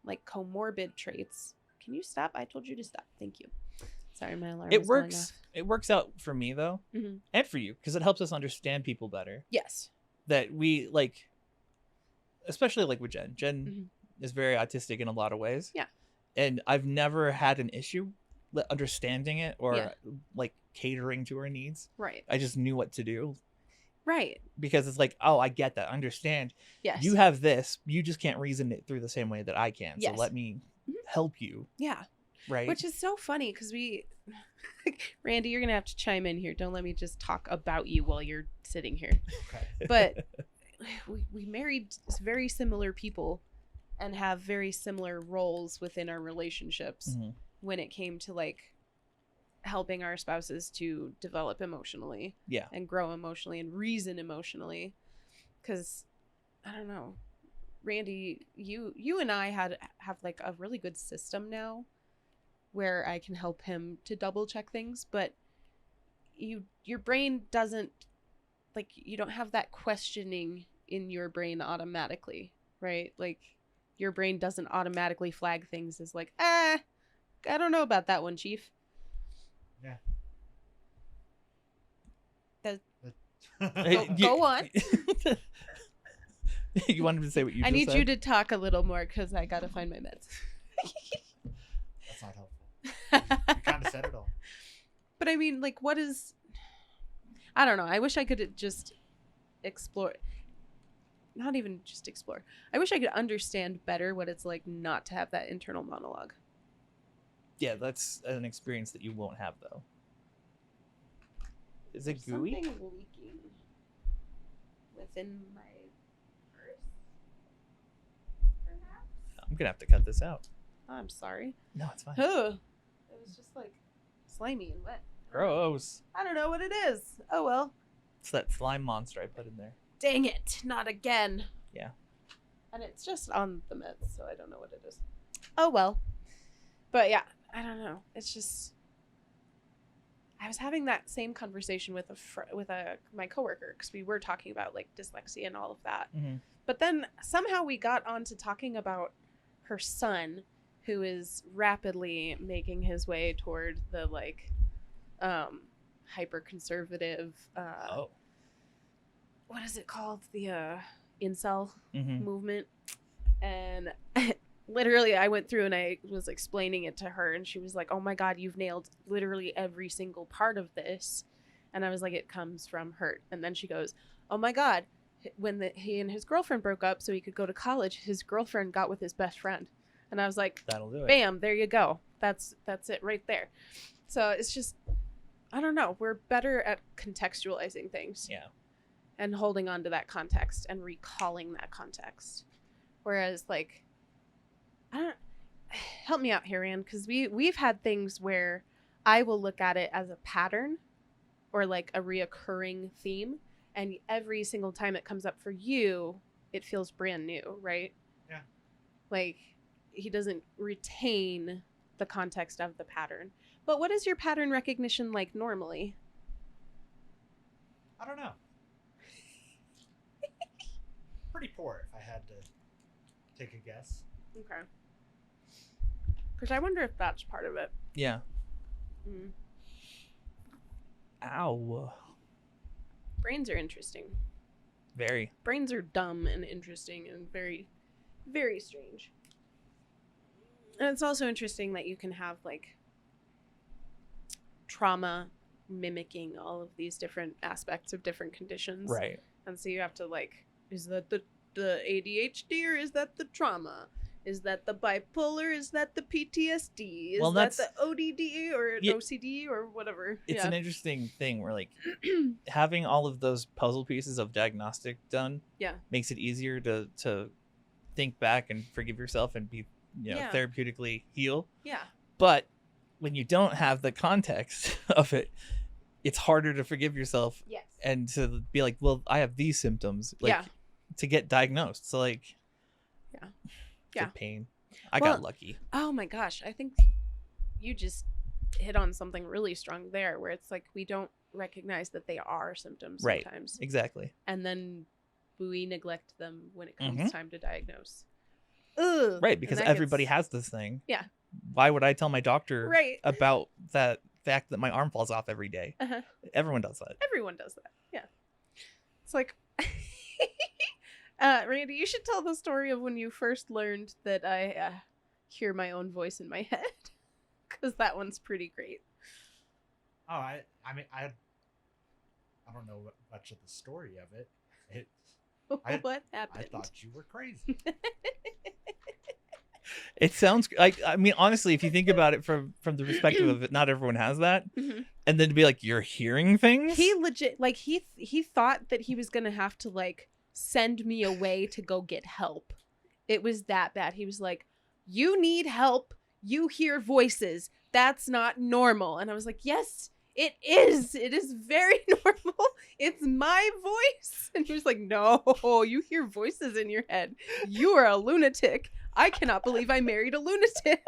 like comorbid traits. Can you stop? I told you to stop. Thank you. Sorry, my alarm. It works. It works out for me though, Mm-hmm. and for you, because it helps us understand people better. Yes. That we like, especially like with Jen. Jen is very autistic in a lot of ways. Yeah. And I've never had an issue understanding it or like catering to her needs. Right. I just knew what to do. Right. Because it's like, oh, I get that. Understand. Yes. You have this. You just can't reason it through the same way that I can. Yes. So let me help you. Yeah. Right. Which is so funny because Randy, you're going to have to chime in here. Don't let me just talk about you while you're sitting here. Okay. But we married very similar people and have very similar roles within our relationships when it came to like helping our spouses to develop emotionally. Yeah. And grow emotionally and reason emotionally. Because, I don't know, Randy, you and I have like a really good system now where I can help him to double check things, but your brain doesn't, like, you don't have that questioning in your brain automatically, right? Like, your brain doesn't automatically flag things as like, I don't know about that one, Chief. Yeah. Go on. You wanted to say what you just said? I need you to talk a little more because I gotta find my meds. That's not helpful. You kind of said it all. But I mean, like, what is... I don't know. I wish I could just explore... Not even just explore. I wish I could understand better what it's like not to have that internal monologue. Yeah, that's an experience that you won't have, though. Is it There's gooey? something leaking within my purse. Perhaps? I'm gonna have to cut this out. Oh, I'm sorry. No, it's fine. Ugh. It was just like slimy and wet. Gross. I don't know what it is. Oh well. It's that slime monster I put in there. Dang it, not again. Yeah. And it's just on the meds, so I don't know what it is. Oh well. But yeah, I don't know. It's just... I was having that same conversation with my coworker because we were talking about like dyslexia and all of that. Mm-hmm. But then somehow we got on to talking about her son, who is rapidly making his way toward the like hyper conservative what is it called? The incel movement. And literally I went through and I was explaining it to her and she was like, oh my God, you've nailed literally every single part of this. And I was like, it comes from hurt. And then she goes, oh my God, when he and his girlfriend broke up so he could go to college, his girlfriend got with his best friend. And I was like, that'll do it. Bam, there you go. That's it right there. So it's just, I don't know. We're better at contextualizing things. Yeah. And holding on to that context and recalling that context. Whereas like, help me out here, Ann, because we've had things where I will look at it as a pattern or like a reoccurring theme, and every single time it comes up for you, it feels brand new, right? Yeah. Like he doesn't retain the context of the pattern. But what is your pattern recognition like normally? I don't know. Pretty poor, if I had to take a guess. Okay. Because I wonder if that's part of it. Yeah. Mm. Ow. Brains are interesting. Very. Brains are dumb and interesting and very, very strange. And it's also interesting that you can have like trauma mimicking all of these different aspects of different conditions. Right. And so you have to like, is that the ADHD or is that the trauma? Is that the bipolar? Is that the PTSD? Is that the ODD or OCD or whatever? It's an interesting thing where like having all of those puzzle pieces of diagnostic done makes it easier to think back and forgive yourself and be therapeutically heal. Yeah. But when you don't have the context of it, it's harder to forgive yourself. Yes. And to be like, well, I have these symptoms. Like to get diagnosed. So like it's a pain. I got lucky. Oh my gosh. I think you just hit on something really strong there where it's like we don't recognize that they are symptoms sometimes. Right. Exactly. And then we neglect them when it comes time to diagnose. Ugh. Right, because everybody has this thing. Yeah. Why would I tell my doctor about that fact that my arm falls off every day? Uh-huh. Everyone does that. Everyone does that. Yeah. It's like Randy, you should tell the story of when you first learned that I hear my own voice in my head, because that one's pretty great. Oh, I mean, I don't know much of the story of it. What happened? I thought you were crazy. It sounds like, I mean, honestly, if you think about it from the perspective of it, not everyone has that. Mm-hmm. And then to be like, you're hearing things? He legit, like, he thought that he was going to have to, like, send me away to go get help. It was that bad. He was like, you need help. You hear voices. That's not normal. And I was like, yes, it is. It is very normal. It's my voice. And he was like, no, you hear voices in your head. You are a lunatic. I cannot believe I married a lunatic.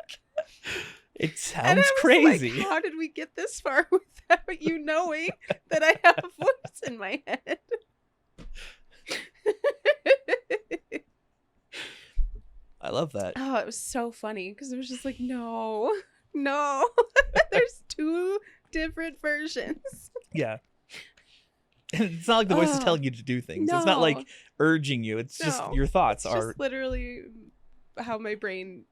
It sounds crazy. Like, how did we get this far without you knowing that I have a voice in my head? I love that. Oh, it was so funny because it was just like, no. There's two different versions. Yeah. And it's not like the voice is telling you to do things. It's not like urging you. It's just your thoughts it's are just literally how my brain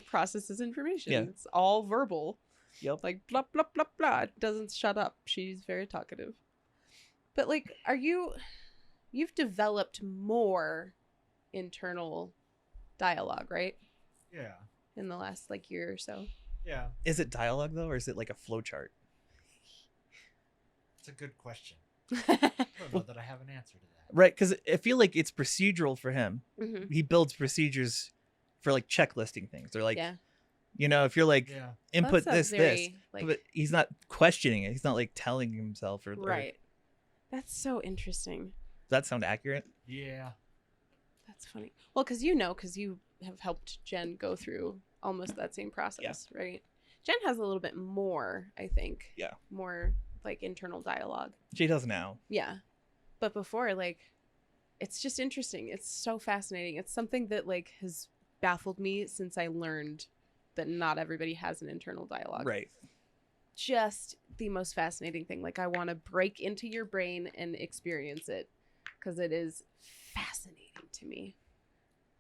processes information. Yeah. It's all verbal. Yep. Like blah blah blah blah. It doesn't shut up. She's very talkative. But like, you've developed more internal dialogue, right? Yeah. In the last like year or so. Yeah. Is it dialogue though, or is it like a flow chart? It's a good question. I don't know that I have an answer to that. Right, because I feel like it's procedural for him. Mm-hmm. He builds procedures for like checklisting things. Or like, Yeah. you know, if you're like input this, like, but he's not questioning it. He's not like telling himself or right. That's so interesting. Does that sound accurate? Yeah. That's funny. Well, because you have helped Jen go through almost that same process, right? Jen has a little bit more, I think. Yeah. More like internal dialogue. She does now. Yeah. But before, like, it's just interesting. It's so fascinating. It's something that like has baffled me since I learned that not everybody has an internal dialogue. Right. Just the most fascinating thing. Like, I want to break into your brain and experience it because it is fascinating to me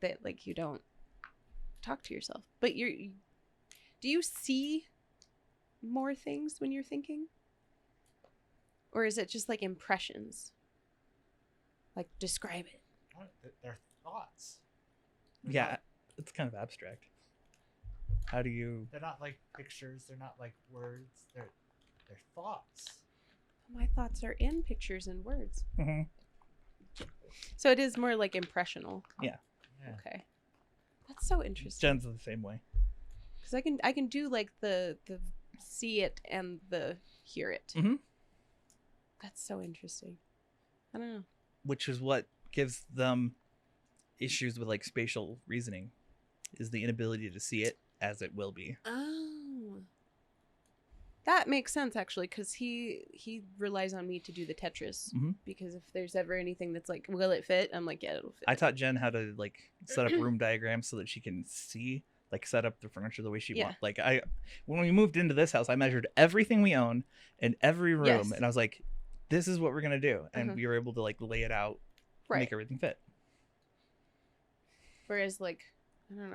that like you don't talk to yourself. But do you see more things when you're thinking? Or is it just like impressions? Like, describe it. They're thoughts. Yeah, it's kind of abstract. How do you... They're not like pictures. They're not like words. They're thoughts. My thoughts are in pictures and words. Mm-hmm. So it is more like impressional. Yeah. Okay. That's so interesting. Jen's the same way. Because I can do like the see it and the hear it. Mm-hmm. That's so interesting. I don't know. Which is what gives them issues with like spatial reasoning, is the inability to see it as it will be. Oh. That makes sense actually, because he relies on me to do the Tetris. Mm-hmm. Because if there's ever anything that's like, will it fit? I'm like, yeah, it'll fit. I taught Jen how to like set up room diagrams so that she can see, like set up the furniture the way she wants. Like when we moved into this house, I measured everything we own in every room, and I was like, this is what we're gonna do, and we were able to like lay it out, make everything fit. Whereas like, I don't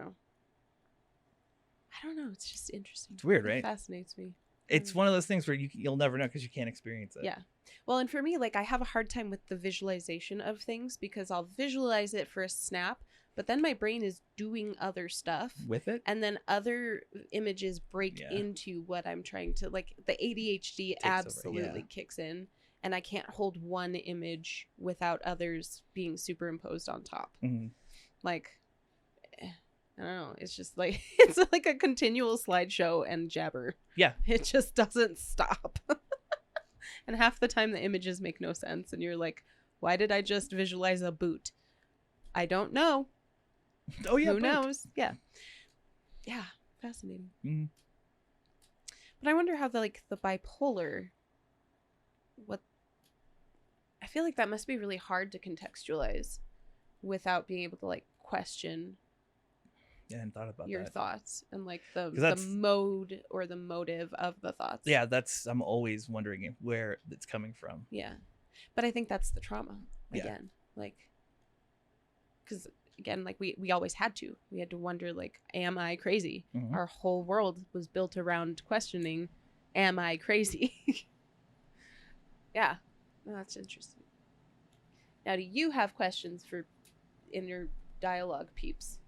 know, it's just interesting. It's weird, right? It fascinates me. It's one of those things where you'll never know because you can't experience it. Yeah. Well, and for me, like, I have a hard time with the visualization of things because I'll visualize it for a snap, but then my brain is doing other stuff with it, and then other images break into what I'm trying to, like, the ADHD absolutely kicks in, and I can't hold one image without others being superimposed on top. Mm-hmm. Like, I don't know. It's just like, it's like a continual slideshow and jabber. Yeah. It just doesn't stop. And half the time the images make no sense. And you're like, why did I just visualize a boot? I don't know. Oh, yeah. Who knows? Yeah. Yeah. Fascinating. Mm-hmm. But I wonder how the bipolar, I feel like that must be really hard to contextualize without being able to like question I hadn't thought about your that. Thoughts and like the mode or the motive of the thoughts. Yeah, I'm always wondering where it's coming from. Yeah, but I think that's the trauma again. Like, because again, like we always had to wonder, like, am I crazy? Mm-hmm. Our whole world was built around questioning, am I crazy? Yeah, well, that's interesting. Now, do you have questions for inner dialogue peeps?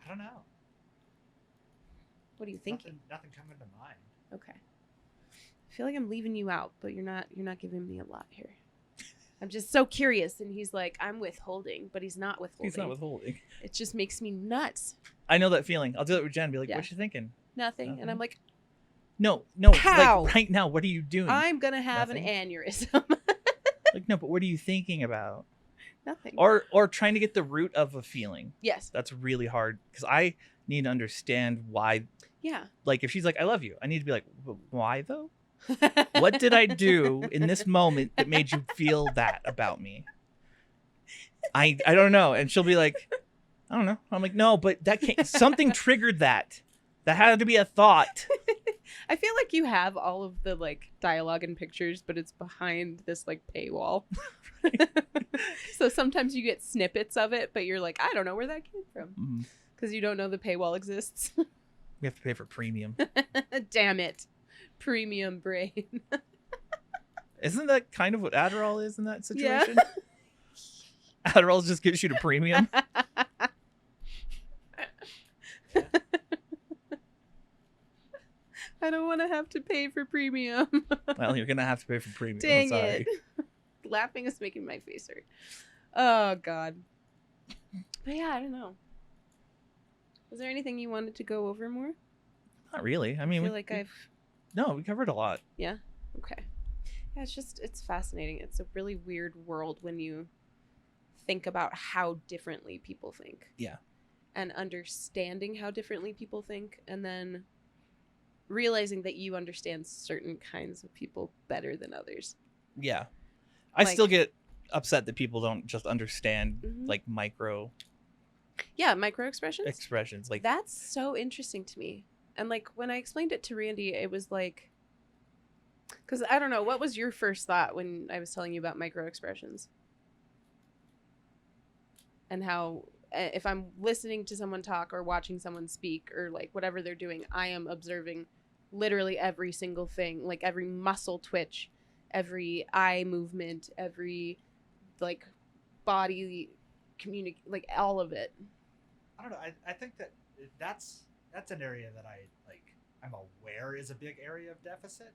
I don't know. What are you thinking? Nothing coming to mind. Okay. I feel like I'm leaving you out, but you're not giving me a lot here. I'm just so curious, and he's like, I'm withholding, but he's not withholding. He's not withholding. It just makes me nuts. I know that feeling. I'll do it with Jen. Be like, what you thinking? Nothing. And I'm like, no. How? Like, right now, what are you doing? I'm gonna have an aneurysm. Like, no, but what are you thinking about? Nothing. Or trying to get the root of a feeling. Yes. That's really hard because I need to understand why. Yeah. Like, if she's like, I love you, I need to be like, why though? What did I do in this moment that made you feel that about me? I don't know. And she'll be like, I don't know. I'm like, no, but that can't, something triggered that. That had to be a thought. I feel like you have all of the like dialogue and pictures, but it's behind this like paywall. So sometimes you get snippets of it, but you're like, I don't know where that came from because you don't know the paywall exists. We have to pay for premium. Damn it. Premium brain. Isn't that kind of what Adderall is in that situation? Yeah. Adderall just gives you the premium. I don't want to have to pay for premium. Well, you're gonna have to pay for premium. Dang I'm sorry. it. Laughing is making my face hurt. Oh, God. But yeah, I don't know. Was there anything you wanted to go over more? Not really. I mean, I feel like I've... No, we covered a lot. Yeah? Okay. Yeah, it's fascinating. It's a really weird world when you think about how differently people think. Yeah. And understanding how differently people think, and then realizing that you understand certain kinds of people better than others. Yeah. I still get upset that people don't just understand like micro expressions. Like that's so interesting to me. And like when I explained it to Randy, it was like, because I don't know, what was your first thought when I was telling you about micro expressions? And how if I'm listening to someone talk or watching someone speak or like whatever they're doing, I am observing literally every single thing, like every muscle twitch, every eye movement, every like body like all of it. I don't know. I think that's an area that I'm aware is a big area of deficit.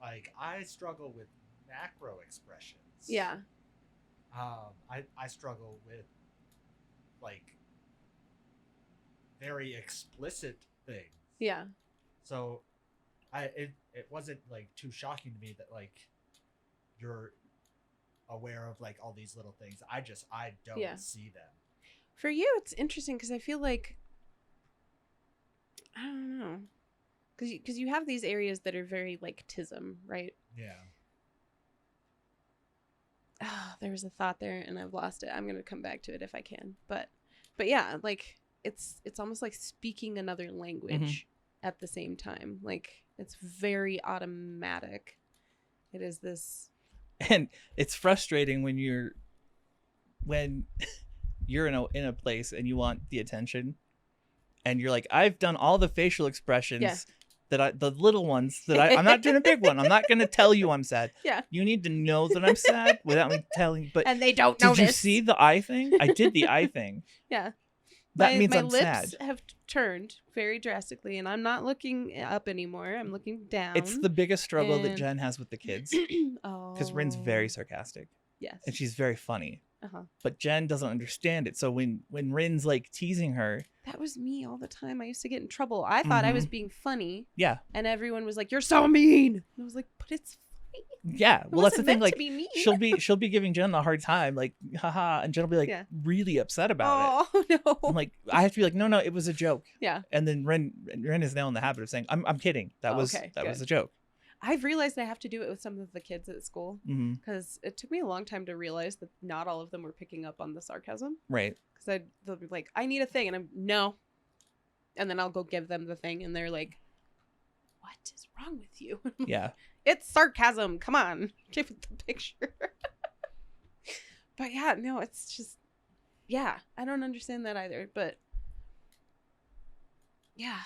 Like I struggle with macro expressions. Yeah. I struggle with like very explicit things. Yeah. So it wasn't like too shocking to me that like you're aware of like all these little things. I don't see them. For you, it's interesting because I feel like I don't know, because you have these areas that are very like tism, right? Yeah. Oh, there was a thought there and I've lost it. I'm gonna come back to it if I can. But yeah, like it's almost like speaking another language at the same time. Like it's very automatic. It is this, and it's frustrating when you're in a place and you want the attention, and you're like, I've done all the facial expressions. The little ones that I'm not doing a big one. I'm not going to tell you I'm sad. Yeah. You need to know that I'm sad without me telling. But and they don't notice. Did you see the eye thing? I did the eye thing. Yeah. That means I'm my sad. lips have turned very drastically, and I'm not looking up anymore. I'm looking down. It's the biggest struggle that Jen has with the kids. Oh. Because Rin's very sarcastic. Yes. And she's very funny. Uh-huh. But Jen doesn't understand it. So when Rin's like teasing her. That was me all the time. I used to get in trouble. I thought I was being funny. Yeah. And everyone was like, "You're so mean." And I was like, "But it's funny." Yeah. Well, that's the thing. Like, be she'll be giving Jen a hard time, like, haha, and Jen will be like really upset about it. Oh no. I'm like, I have to be like, no, it was a joke. Yeah. And then Rin is now in the habit of saying, I'm kidding. That was a joke. I've realized I have to do it with some of the kids at school because it took me a long time to realize that not all of them were picking up on the sarcasm. Right. Because they'll be like, I need a thing. And I'm, no. And then I'll go give them the thing. And they're like, what is wrong with you? Yeah. It's sarcasm. Come on. Give it the picture. But yeah, no, it's just, yeah, I don't understand that either. But yeah.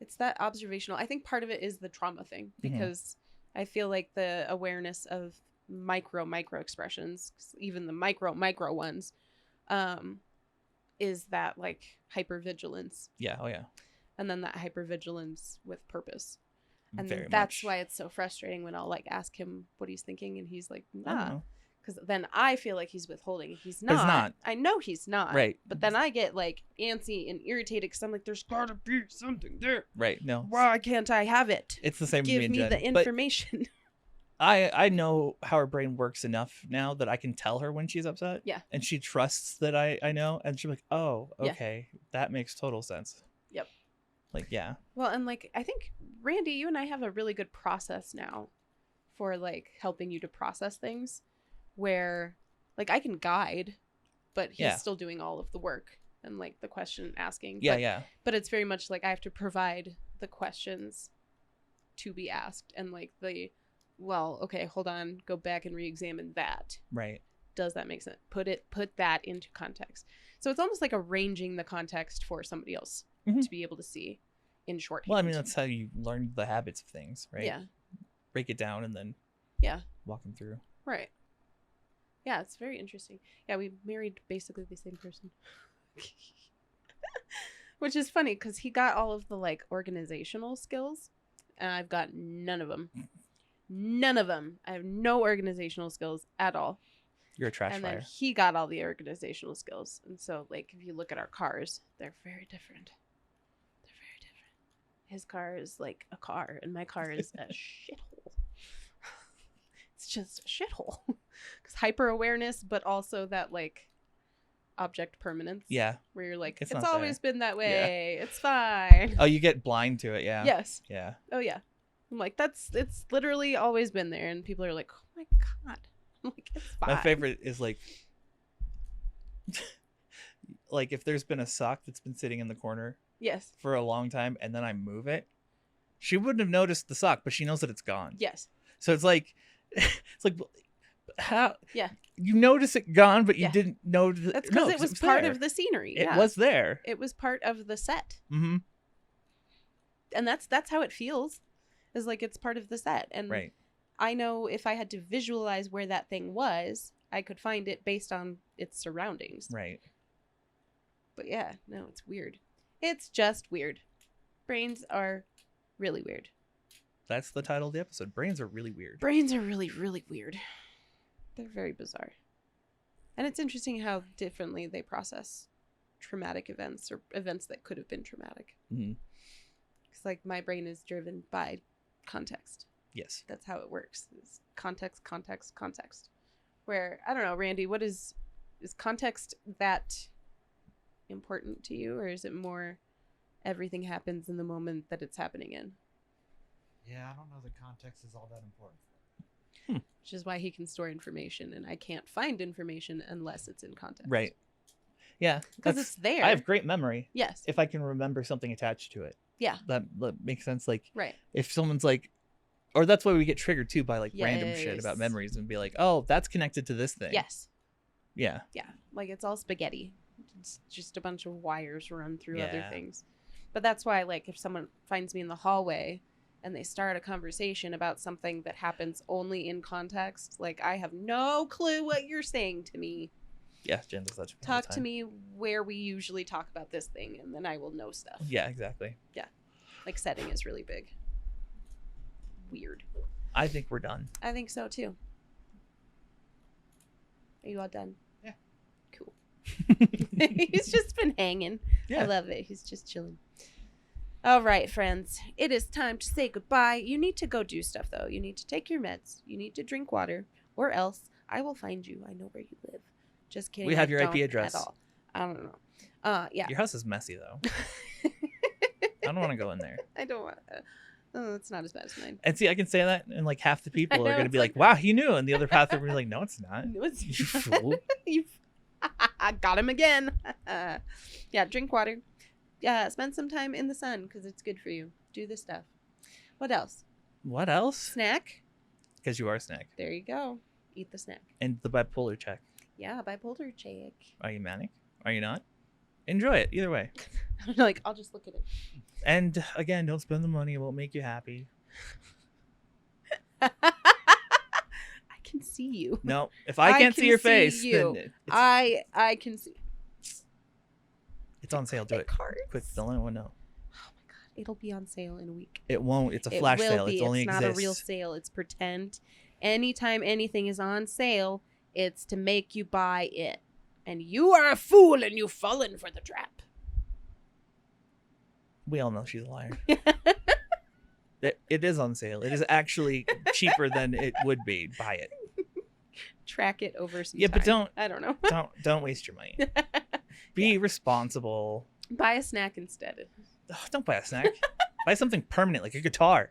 It's that observational. I think part of it is the trauma thing because I feel like the awareness of micro expressions, even the micro ones, is that like hypervigilance. Yeah. Oh yeah. And then that hypervigilance with purpose. And Very that's much. why it's so frustrating when I'll like ask him what he's thinking and he's like, nah. Because then I feel like he's withholding. He's not. But he's not. I know he's not. Right. But then I get like antsy and irritated because I'm like, there's got to be something there. Right. No. Why can't I have it? It's the same Give with me and Jen. the information. I know how her brain works enough now that I can tell her when she's upset. Yeah. And she trusts that I know. And she's like, oh, okay. Yeah. That makes total sense. Yep. Like, yeah. Well, and like, I think, Randy, you and I have a really good process now for like helping you to process things where like I can guide, but he's still doing all of the work. and like the question asking. Yeah. But it's very much like I have to provide the questions to be asked, and like okay, hold on, go back and re-examine that. Right. Does that make sense? Put that into context. So it's almost like arranging the context for somebody else to be able to see in shorthand. Well, I mean, that's how you learn the habits of things, right? Yeah. Break it down and then walk them through. Right. Yeah, it's very interesting. Yeah, we married basically the same person. Which is funny because he got all of the like organizational skills and I've got none of them. None of them. I have no organizational skills at all. You're a trash and fire. Then he got all the organizational skills. And so like if you look at our cars, they're very different. His car is like a car and my car is a shithole. It's just a shithole. Because hyper awareness, but also that like object permanence. Yeah. Where you're like, It's it's not always there. been that way. It's fine. Oh, you get blind to it. Yeah. Yes. Yeah. Oh yeah. I'm like, it's literally always been there. And people are like, oh my God. I'm like, it's fine. My favorite is like like if there's been a sock that's been sitting in the corner Yes. for a long time and then I move it, she wouldn't have noticed the sock, but she knows that it's gone. Yes. So it's like how you notice it gone, but you Yeah. didn't know That's because it was part of the scenery. It was there. It was part of the set. Mm-hmm. And that's how it feels. Is like it's part of the set. And Right. I know if I had to visualize where that thing was, I could find it based on its surroundings. Right. But yeah, no, it's weird. It's just weird. Brains are really weird. That's the title of the episode. Brains are really weird. Brains are really, really weird. They're very bizarre. And it's interesting how differently they process traumatic events or events that could have been traumatic. Mm-hmm. It's like my brain is driven by context. Yes. That's how it works. It's context, context, context. Where, I don't know, Randy, what is context that important to you? Or is it more everything happens in the moment that it's happening in? Yeah, I don't know that context is all that important. Which is why he can store information and I can't find information unless it's in context. Right. Yeah. Because it's there. I have great memory. Yes. If I can remember something attached to it. Yeah. That makes sense. Like, right. If someone's like, or that's why we get triggered too by like random shit about memories and be like, oh, that's connected to this thing. Yes. Yeah. Yeah. Like it's all spaghetti. It's just a bunch of wires run through other things. But that's why, like, if someone finds me in the hallway and they start a conversation about something that happens only in context, like, I have no clue what you're saying to me. Yeah, Jen does that. Talk to me where we usually talk about this thing, and then I will know stuff. Yeah, exactly. Yeah. Like, setting is really big. Weird. I think we're done. I think so, too. Are you all done? Yeah. Cool. He's just been hanging. Yeah. I love it. He's just chilling. All right, friends. It is time to say goodbye. You need to go do stuff, though. You need to take your meds. You need to drink water, or else I will find you. I know where you live. Just kidding. We have your don't IP address. At all. I don't know. Yeah. Your house is messy, though. I don't want to go in there. I don't want to. Oh, it's not as bad as mine. And see, I can say that, and like half the people know, are going to be like, wow, he knew. And the other half are going to be like, no, it's not. No, it's You fool. I got him again. Yeah, drink water. Yeah, spend some time in the sun because it's good for you. Do this stuff. What else? What else? Snack. Because you are a snack. There you go. Eat the snack. And the bipolar check. Yeah, bipolar check. Are you manic? Are you not? Enjoy it either way. I'm like, I'll just look at it. And again, don't spend the money. It won't make you happy. I can see you. No, if I can't see your face, you. then I can see. it's on sale. Do it. Cards. Quick, don't let anyone know. Oh my god, it'll be on sale in a week. It won't. It's a It flash will sale. be. It's only not exists. a real sale. It's pretend. Anytime anything is on sale, it's to make you buy it. And you are a fool and you've fallen for the trap. We all know she's a liar. It is on sale. It is actually cheaper than it would be. Buy it. Track it over some Yeah, time. but don't I don't know. don't waste your money. Be responsible. Buy a snack instead. Ugh, don't buy a snack. Buy something permanent, like a guitar.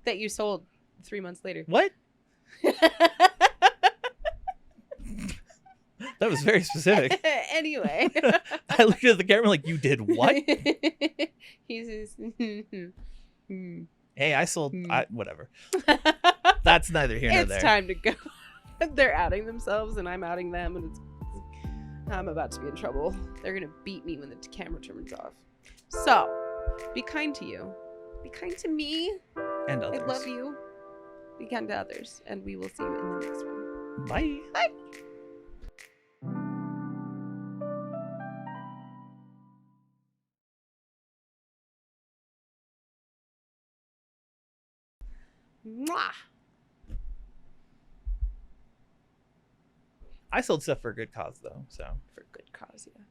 That you sold 3 months later. What? That was very specific. Anyway. I looked at the camera like, you did what? He's just... Hey, I sold... whatever. That's neither here nor there. It's time to go. They're outing themselves and I'm outing them, and I'm about to be in trouble. They're gonna beat me when the camera turns off. So, be kind to you. Be kind to me. And others. I love you. Be kind to others. And we will see you in the next one. Bye. Bye. Mwah. I sold stuff for a good cause, though, so. For good cause, yeah.